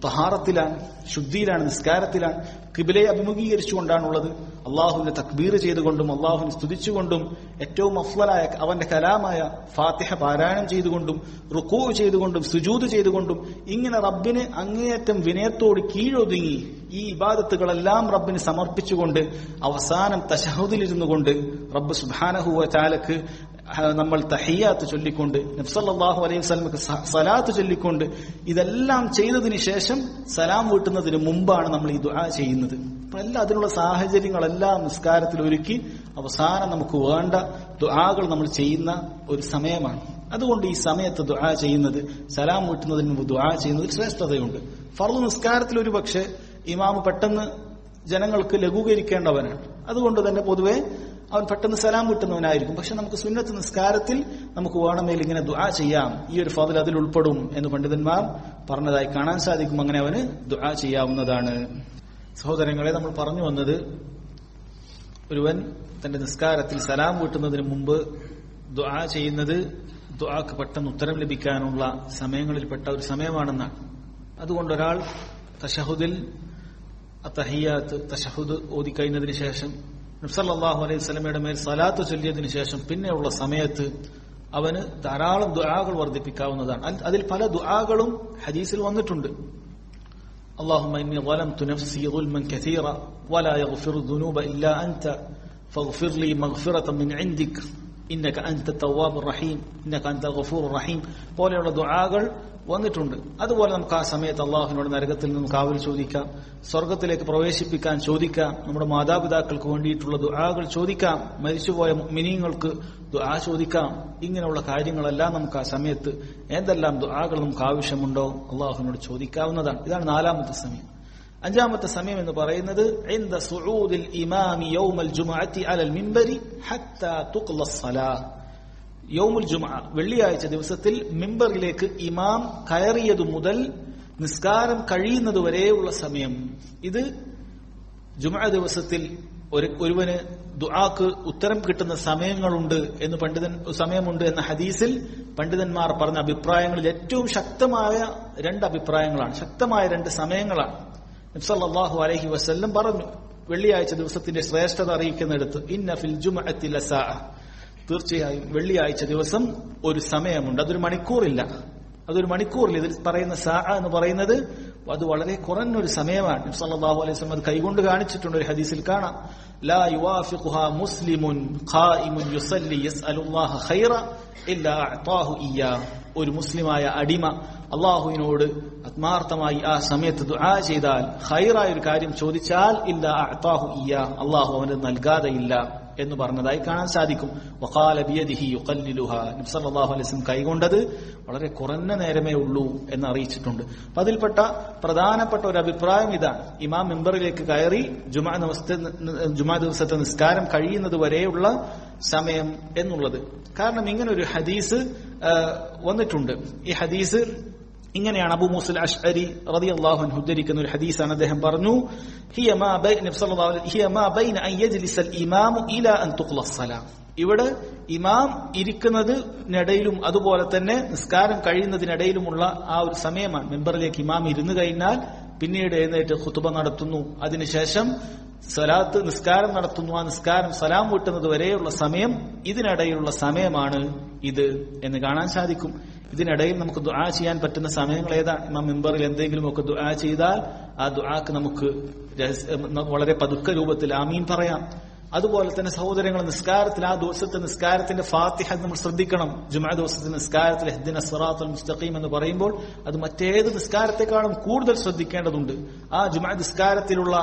തഹാറത്തിലാണ്, ശുദ്ധിയിലാണ്, നിസ്കാരത്തിലാണ്, ഖിബലയെ അഭിമുഖീകരിച്ചുകൊണ്ടാണുള്ളത്. അള്ളാഹുവിനെ തക്ബീർ ചെയ്തുകൊണ്ടും അള്ളാഹുവിനെ സ്തുതിച്ചുകൊണ്ടും ഏറ്റവും അഫ്ളലായ അവന്റെ കലാമായ ഫാത്തിഹ പാരായണം ചെയ്തുകൊണ്ടും റുക്കൂ ചെയ്തുകൊണ്ടും സുജൂദ് ചെയ്തുകൊണ്ടും ഇങ്ങനെ റബ്ബിന് അങ്ങേയറ്റം വിനയത്തോട് കീഴൊതുങ്ങി ഈ ഇബാദത്തുകളെല്ലാം റബ്ബിന് സമർപ്പിച്ചുകൊണ്ട് അവസാനം തശഹുദിലിരുന്നു കൊണ്ട് റബ്ബ് സുബ്ഹാനഹു വ തആലക്ക് നമ്മൾ തഹിയ്യാത്ത് ചൊല്ലിക്കൊണ്ട് നബി സല്ലല്ലാഹു അലൈഹി വസല്ലമക്ക് സലാത്ത് ചൊല്ലിക്കൊണ്ട് ഇതെല്ലാം ചെയ്തതിന് ശേഷം സലാം വീട്ടുന്നതിന് മുമ്പാണ് നമ്മൾ ഈ ദുആ ചെയ്യുന്നത്. അപ്പൊ എല്ലാം അതിനുള്ള സാഹചര്യങ്ങളെല്ലാം നിസ്കാരത്തിൽ ഒരുക്കി അവസാനം നമുക്ക് വേണ്ട ദുആകൾ നമ്മൾ ചെയ്യുന്ന ഒരു സമയമാണ്. അതുകൊണ്ട് ഈ സമയത്ത് ദുആ ചെയ്യുന്നത്, സലാം വീട്ടുന്നതിന് മുമ്പ് ദുആ ചെയ്യുന്നതിൽ ശ്രേഷ്ഠതയുണ്ട്. ഫർള് നിസ്കാരത്തിൽ ഒരു പക്ഷേ ഇമാമ് പെട്ടെന്ന് ജനങ്ങൾക്ക് ലഘൂകരിക്കേണ്ടവനാണ്. അതുകൊണ്ട് തന്നെ പൊതുവെ അവൻ പെട്ടെന്ന് സലാം വീട്ടുന്നവനായിരിക്കും. പക്ഷെ നമുക്ക് സുന്നത്ത് നിസ്കാരത്തിൽ നമുക്ക് വേണമെങ്കിൽ ഇങ്ങനെ ദുആ ചെയ്യാം, ഈ ഒരു ഫضൽ അതിൽ ഉൾപ്പെടും എന്ന് പണ്ഡിതന്മാർ പറഞ്ഞതായി കാണാൻ സാധിക്കും. അങ്ങനെ അവന് ദുആ ചെയ്യാവുന്നതാണ്. സഹോദരങ്ങളെ, നമ്മൾ പറഞ്ഞു വന്നത് ഒരുവൻ തന്റെ നിസ്കാരത്തിൽ സലാം വീട്ടുന്നതിന് മുമ്പ് ദുആ ചെയ്യുന്നത് ദുആക്ക് പെട്ടെന്ന് ഉത്തരം ലഭിക്കാനുള്ള സമയങ്ങളിൽപ്പെട്ട ഒരു സമയമാണെന്നാണ്. അതുകൊണ്ട് ഒരാൾ തശഹുദിൽ അത്തഹിയ്യാത്ത് തശഹുദ് ഓതിക്കഴിഞ്ഞതിന് ശേഷം നബി സല്ലല്ലാഹു അലൈഹി വസല്ലമയുടെ മേൽ സലാത്ത് ചൊല്ലിയതിനു ശേഷം പിന്നെയുള്ള സമയത്ത് അവന് ധാരാളം ദുആകൾ വർദ്ധിപ്പിക്കാവുന്നതാണ്. അതിൽ പല ദുആകളും ഹദീസിൽ വന്നിട്ടുണ്ട്. اللهم إني ظلمت نفسي ظلما كثيرا ولا يغفر الذنوب إلا أنت فاغفر لي مغفرة من عندك إنك أنت التواب الرحيم إنك أنت الغفور الرحيم പോലെയുള്ള ദുആകൾ വന്നിട്ടുണ്ട്. അതുപോലെ നമുക്ക് ആ സമയത്ത് അള്ളാഹുവിനോട് നരകത്തിൽ നിന്നും കാവൽ ചോദിക്കാം, സ്വർഗത്തിലേക്ക് പ്രവേശിപ്പിക്കാൻ ചോദിക്കാം, നമ്മുടെ മാതാപിതാക്കൾക്ക് വേണ്ടിയിട്ടുള്ള ദുആകൾ ചോദിക്കാം, മരിച്ചുപോയ മുഅ്മിനീങ്ങൾക്ക് ദുആ ചോദിക്കാം. ഇങ്ങനെയുള്ള കാര്യങ്ങളെല്ലാം നമുക്ക് ആ സമയത്ത് എന്തെല്ലാം ദുആകൾ നമുക്ക് ആവശ്യമുണ്ടോ അള്ളാഹുവിനോട് ചോദിക്കാവുന്നതാണ്. ഇതാണ് 4ാമത്തെ സമയം. 5ാമത്തെ സമയം എന്ന് പറയുന്നത് عند صعود الإمام يوم الجمعة على المنبر حتى تقضى الصلاة. യൗമുൽ ജുമുഅ വെള്ളിയാഴ്ച ദിവസത്തിൽ മിമ്പറിലേക്ക് ഇമാം കയറിയതു മുതൽ നിസ്കാരം കഴിയുന്നതുവരെയുള്ള സമയം. ഇത് ജുമുഅ ദിവസത്തിൽ ഒരുവന് ദുആക്ക് ഉത്തരം കിട്ടുന്ന സമയങ്ങളുണ്ട് സമയമുണ്ട് എന്ന ഹദീസിൽ പണ്ഡിതന്മാർ പറഞ്ഞ അഭിപ്രായങ്ങളിൽ ഏറ്റവും ശക്തമായ 2 അഭിപ്രായങ്ങളാണ്, ശക്തമായ 2 സമയങ്ങളാണ്. നബി സല്ലല്ലാഹു അലൈഹി വസല്ലം പറഞ്ഞു, വെള്ളിയാഴ്ച ദിവസത്തിന്റെ ശ്രേഷ്ഠത അറിയിക്കുന്നിടത്ത് ഇന്ന ഫിൽ ജുമുഅത്തി ലസാഅ, തീർച്ചയായും വെള്ളിയാഴ്ച ദിവസം ഒരു സമയമുണ്ട്. അതൊരു മണിക്കൂറില്ല. ഇതിൽ പറയുന്ന സാഅ എന്ന് പറയുന്നത് അത് വളരെ കുറഞ്ഞൊരു സമയമാണ്. നബി സല്ലല്ലാഹു അലൈഹി വസല്ലം അത് കൈകൊണ്ട് കാണിച്ചിട്ടുണ്ട്. ഒരു ഹദീസിൽ കാണാം, ലാ യുവാഫിഖുഹാ മുസ്ലിമുൻ ഖായിമുൻ യുസല്ലി യസ്അലുല്ലാഹ ഖൈറ ഇല്ലാ അഅതാഹു ഇയ്യാ. ഒരു മുസ്ലിമായ അടിമ അള്ളാഹുവിനോട് ആത്മാർത്ഥമായി ആ സമയത്ത് ദുആ ചെയ്താൽ, ഖൈറായ ഒരു കാര്യം ചോദിച്ചാൽ, ഇല്ലാ അഅതാഹു ഇയ്യാ, അള്ളാഹു അവന് നൽകാതെയില്ല എന്ന് പറഞ്ഞതായി കാണാൻ സാധിക്കും. വഖാല ബിയദിഹി യുഖല്ലിലുഹാ, നബി സല്ലല്ലാഹു അലൈഹി വസല്ലം കൈകൊണ്ടത് വളരെ കുറഞ്ഞ നേരമേ ഉള്ളൂ എന്ന് അറിയിച്ചിട്ടുണ്ട്. അപ്പൊ അതിൽപ്പെട്ട പ്രധാനപ്പെട്ട ഒരു അഭിപ്രായം ഇതാണ്, ഇമാം മിമ്പറിലേക്ക് കയറി ജുമാ ദിവസത്തെ നിസ്കാരം കഴിയുന്നത് വരെയുള്ള സമയം എന്നുള്ളത്. കാരണം ഇങ്ങനെ ഒരു ഹദീസ് വന്നിട്ടുണ്ട്. ഈ ഹദീസ് ഇങ്ങനെയാണ്. അബൂ മൂസ അശ്അരി റളിയല്ലാഹു അൻഹു ഉദ്ധരിക്കുന്ന ഒരു ഹദീസാണ്. അദ്ദേഹം പറഞ്ഞു, ഹിയ മാ ബൈന അൻ യജ്ലിസൽ ഇമാമു ഇലാ അൻ തുഖ്ല അസ്സലാ. ഇവിടെ ഇമാം ഇരിക്കുന്നതിനിടയിലും അതുപോലെ തന്നെ നിസ്കാരം കഴിയുന്നതിനിടയിലുമുള്ള ആ ഒരു സമയമാണ്. മെമ്പറിലേക്ക് ഇമാം ഇരുന്നു കഴിഞ്ഞാൽ പിന്നീട് എഴുന്നേറ്റ് ഖുതുബ നടത്തുന്നു, അതിനുശേഷം സലാത്ത് നിസ്കാരം നടത്തുന്നു, ആ നിസ്കാരം സലാം വീട്ടുന്നത് വരെയുള്ള സമയം, ഇതിനിടയിലുള്ള സമയമാണ് ഇത് എന്ന് കാണാൻ സാധിക്കും. ഇതിനിടയിൽ നമുക്ക് ദുആ ചെയ്യാൻ പറ്റുന്ന സമയങ്ങൾ ഏതാണ്? ഇമാം മിമ്പറിൽ എന്തെങ്കിലുമൊക്കെ ദുആ ചെയ്താൽ ആ ദുആക്ക് നമുക്ക് വളരെ പതുക്കെ രൂപത്തിൽ ആമീൻ പറയാം. അതുപോലെ തന്നെ സഹോദരങ്ങൾ, നിസ്കാരത്തിൽ ആ ദിവസത്തെ നിസ്കാരത്തിന്റെ ഫാത്തിഹ നമ്മൾ ശ്രദ്ധിക്കണം. ജുമുഅ ദിവസത്തെ നിസ്കാരത്തിൽ ഇഹ്ദിന സിറാത്തൽ മുസ്തഖീം എന്ന് പറയുമ്പോൾ അത് മറ്റേത് നിസ്കാരത്തെക്കാളും കൂടുതൽ ശ്രദ്ധിക്കേണ്ടതുണ്ട്. ആ ജുമുഅ നിസ്കാരത്തിലുള്ള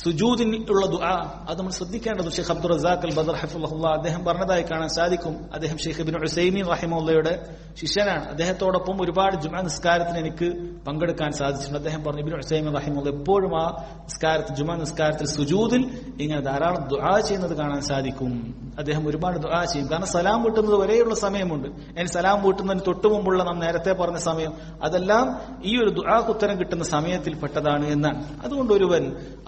സുജൂദിനുള്ള ദുആ അത് നമ്മൾ ശ്രദ്ധിക്കേണ്ടതുണ്ട്. ഷെയ്ഖ് അബ്ദുർ റസാഖ് അൽ ബദർ ഹഫിളഹുല്ലാഹ് അദ്ദേഹം പറഞ്ഞതായി കാണാൻ സാധിക്കും. അദ്ദേഹം ഷെയ്ഖ് ഇബ്നു ഉസൈമീൻ റഹിമഹുള്ളയുടെ ശിഷ്യനാണ്. അദ്ദേഹത്തോടൊപ്പം ഒരുപാട് ജുമുഅ നിസ്കാരത്തിന് എനിക്ക് പങ്കെടുക്കാൻ സാധിച്ചിട്ടുണ്ട്. അദ്ദേഹം പറഞ്ഞു, ഇബ്നു ഉസൈമീൻ റഹിമഹുള്ള എപ്പോഴും ആ ജുമുഅ നിസ്കാരത്തിൽ സുജൂദിൽ ഇങ്ങനെ ധാരാളം ദുആ ചെയ്യുന്നത് കാണാൻ സാധിക്കും. അദ്ദേഹം ഒരുപാട് ദുആ ചെയ്യും. കാരണം സലാം വീട്ടുന്നത് വരെയുള്ള സമയമുണ്ട്. ഇനി സലാം വീട്ടുന്നതിന് തൊട്ടു മുമ്പുള്ള നാം നേരത്തെ പറഞ്ഞ സമയം, അതെല്ലാം ഈ ഒരു ദുആക്ക് ഉത്തരം കിട്ടുന്ന സമയത്തിൽ പെട്ടതാണ് എന്നാണ്. അതുകൊണ്ട് ഒരുവൻ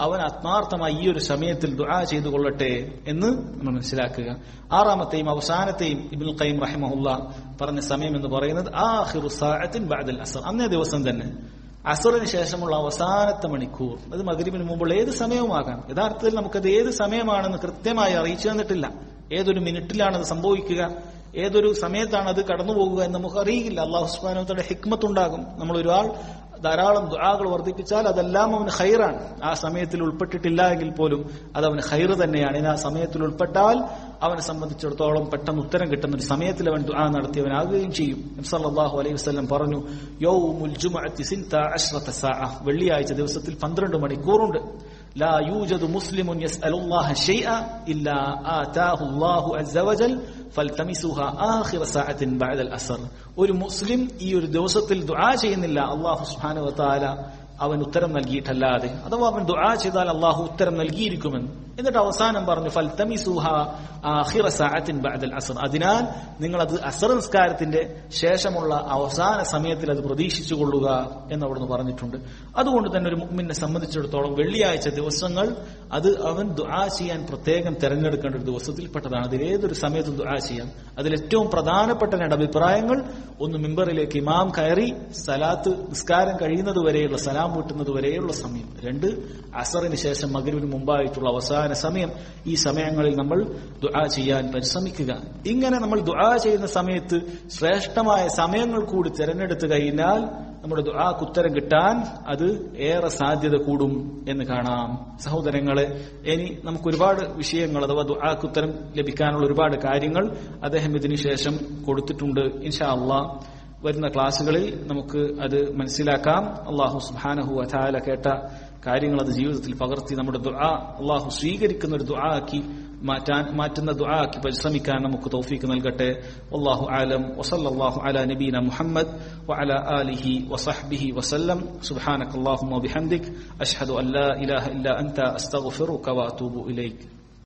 അവൻ ആത്മാർത്ഥമായി ഈ ഒരു സമയത്തിൽ ദുആ ചെയ്തു കൊള്ളട്ടെ എന്ന് നമ്മൾ മനസ്സിലാക്കുക. 6ാമത്തെയും അവസാനത്തെയും ഇബ്നുൽ ഖയ്യിം റഹിമഹുല്ലാഹ് പറഞ്ഞ സമയം എന്ന് പറയുന്നത് ആഖിറു സഅത്തിൻ ബഅദൽ അസ്ർ, അന്നേ ദിവസം തന്നെ അസ്റിന് ശേഷമുള്ള അവസാനത്തെ മണിക്കൂർ. അത് മഗ്രിബിന് മുമ്പുള്ള ഏത് സമയവുമാകാം. യഥാർത്ഥത്തിൽ നമുക്കത് ഏത് സമയമാണെന്ന് കൃത്യമായി അറിയിച്ചു തന്നിട്ടില്ല. ഏതൊരു മിനിറ്റിലാണ് അത് സംഭവിക്കുക, ഏതൊരു സമയത്താണ് അത് കടന്നു പോകുക എന്ന് നമുക്ക് അറിയില്ല. അല്ലാഹു സുബ്ഹാനഹു വ തആല ഹിക്മത്ത് ഉണ്ടാകും. നമ്മൾ ഒരാൾ ധാരാളം ദുആകൾ വർദ്ധിപ്പിച്ചാൽ അതെല്ലാം അവന് ഖൈറാണ്. ആ സമയത്തിൽ ഉൾപ്പെട്ടിട്ടില്ല എങ്കിൽ പോലും അത് അവന് ഖൈർ തന്നെയാണ്. ഇനി ആ സമയത്തിൽ ഉൾപ്പെട്ടാൽ അവനെ സംബന്ധിച്ചിടത്തോളം പെട്ടെന്ന് ഉത്തരം കിട്ടുന്ന ഒരു സമയത്തിൽ അവൻ ദുആ നടത്തിയവനാകുകയും ചെയ്യും. നബി സല്ലല്ലാഹു അലൈഹി വസല്ലം പറഞ്ഞു, യൗമുൽ ജുമുഅത്തി 12 സഅ, വെള്ളിയാഴ്ച ദിവസത്തിൽ 12 മണിക്കൂറുണ്ട്. ലാ യൂജദു മുസ്ലിമുൻ യസ്അലുല്ലാഹ ശൈഅ ഇല്ലാ ആതാഹു അല്ലാഹു അസ്സ വജൽ ഫൽതമിസുഹാ ആഖിറ സഅത്തിൻ ബഅദൽ അസ്ർ. ഒരു മുസ്ലിം ഈ ഒരു ദിവസത്തിൽ ദുആ ചെയ്യുന്നില്ല, അല്ലാഹു സുബ്ഹാനഹു വ തആല അവൻ ഉത്തരം നൽകിയിട്ടല്ലാതെ. അഥവാ അവൻ ദുആ ചെയ്താൽ അല്ലാഹു ഉത്തരം നൽകിയിരിക്കുമെന്ന്. എന്നിട്ട് അവസാനം പറഞ്ഞു, ഫൽതമിസുഹാ ആഖിറ സഅത്തിൻ ബഅദൽ അസ്ർ. അതിനാൽ നിങ്ങൾ അത് അസ്ർ നിസ്കാരത്തിന്റെ ശേഷമുള്ള അവസാന സമയത്തിൽ അത് പ്രതീക്ഷിച്ചു കൊള്ളുക എന്ന് അവിടുന്ന് പറഞ്ഞിട്ടുണ്ട്. അതുകൊണ്ട് തന്നെ ഒരു മുഅ്മിനെ സംബന്ധിച്ചിടത്തോളം വെള്ളിയാഴ്ച ദിവസങ്ങൾ അത് അവൻ ദുആ ചെയ്യാൻ പ്രത്യേകം തെരഞ്ഞെടുക്കേണ്ട ഒരു ദിവസത്തിൽപ്പെട്ടതാണ്. അതിലേതൊരു സമയത്തും ദുആ ചെയ്യാം. അതിലേറ്റവും പ്രധാനപ്പെട്ട 2 അഭിപ്രായങ്ങൾ: ഒന്ന്, മിമ്പറിലേക്ക് ഇമാം കയറി സലാത്ത് നിസ്കാരം കഴിയുന്നത് വരെയുള്ള, സലാം വീട്ടുന്നത് വരെയുള്ള സമയം. 2, അസറിന് ശേഷം മഗ്രിബിന് മുമ്പായിട്ടുള്ള അവസാന സമയം. ഈ സമയങ്ങളിൽ നമ്മൾ ദുആ ചെയ്യാൻ പരിശ്രമിക്കുക. ഇങ്ങനെ നമ്മൾ ദുആ ചെയ്യുന്ന സമയത്ത് ശ്രേഷ്ഠമായ സമയങ്ങൾ കൂടി തിരഞ്ഞെടുത്തു കഴിഞ്ഞാൽ നമ്മുടെ ദുആക്ക് ഉത്തരം കിട്ടാൻ അത് ഏറെ സാധ്യത കൂടും എന്ന് കാണാം. സഹോദരങ്ങളെ, ഇനി നമുക്ക് ഒരുപാട് വിഷയങ്ങൾ അഥവാ ദുആക്ക് ഉത്തരം ലഭിക്കാനുള്ള ഒരുപാട് കാര്യങ്ങൾ അദ്ദേഹം ഇതിനു ശേഷം കൊടുത്തിട്ടുണ്ട്. ഇൻഷാ അല്ലാഹ് വരുന്ന ക്ലാസ്സുകളിൽ നമുക്ക് അത് മനസ്സിലാക്കാം. അല്ലാഹു സുബ്ഹാനഹു വ തആല കേട്ട കാര്യങ്ങൾ അത് ജീവിതത്തിൽ പകർത്തി നമ്മുടെ ദുആ അല്ലാഹു സ്വീകരിക്കുന്ന ഒരു ദുആക്കി മാറ്റുന്ന ദുആക്കി പരിശ്രമിക്കാൻ നമുക്ക് തൗഫീഖ് നൽകട്ടെ. വല്ലാഹു അലം. വസല്ലല്ലാഹു അലാ നബീന മുഹമ്മദ് വഅലാ ആലിഹി വസഹ്ബിഹി വസല്ലം. സുബ്ഹാനകല്ലാഹുമ്മ വബിഹംദിക് അശ്ഹദു അൻ ലാ ഇലാഹ ഇല്ലാ അൻത അസ്തഗ്ഫിറുക വഅതൂബു ഇലൈക്.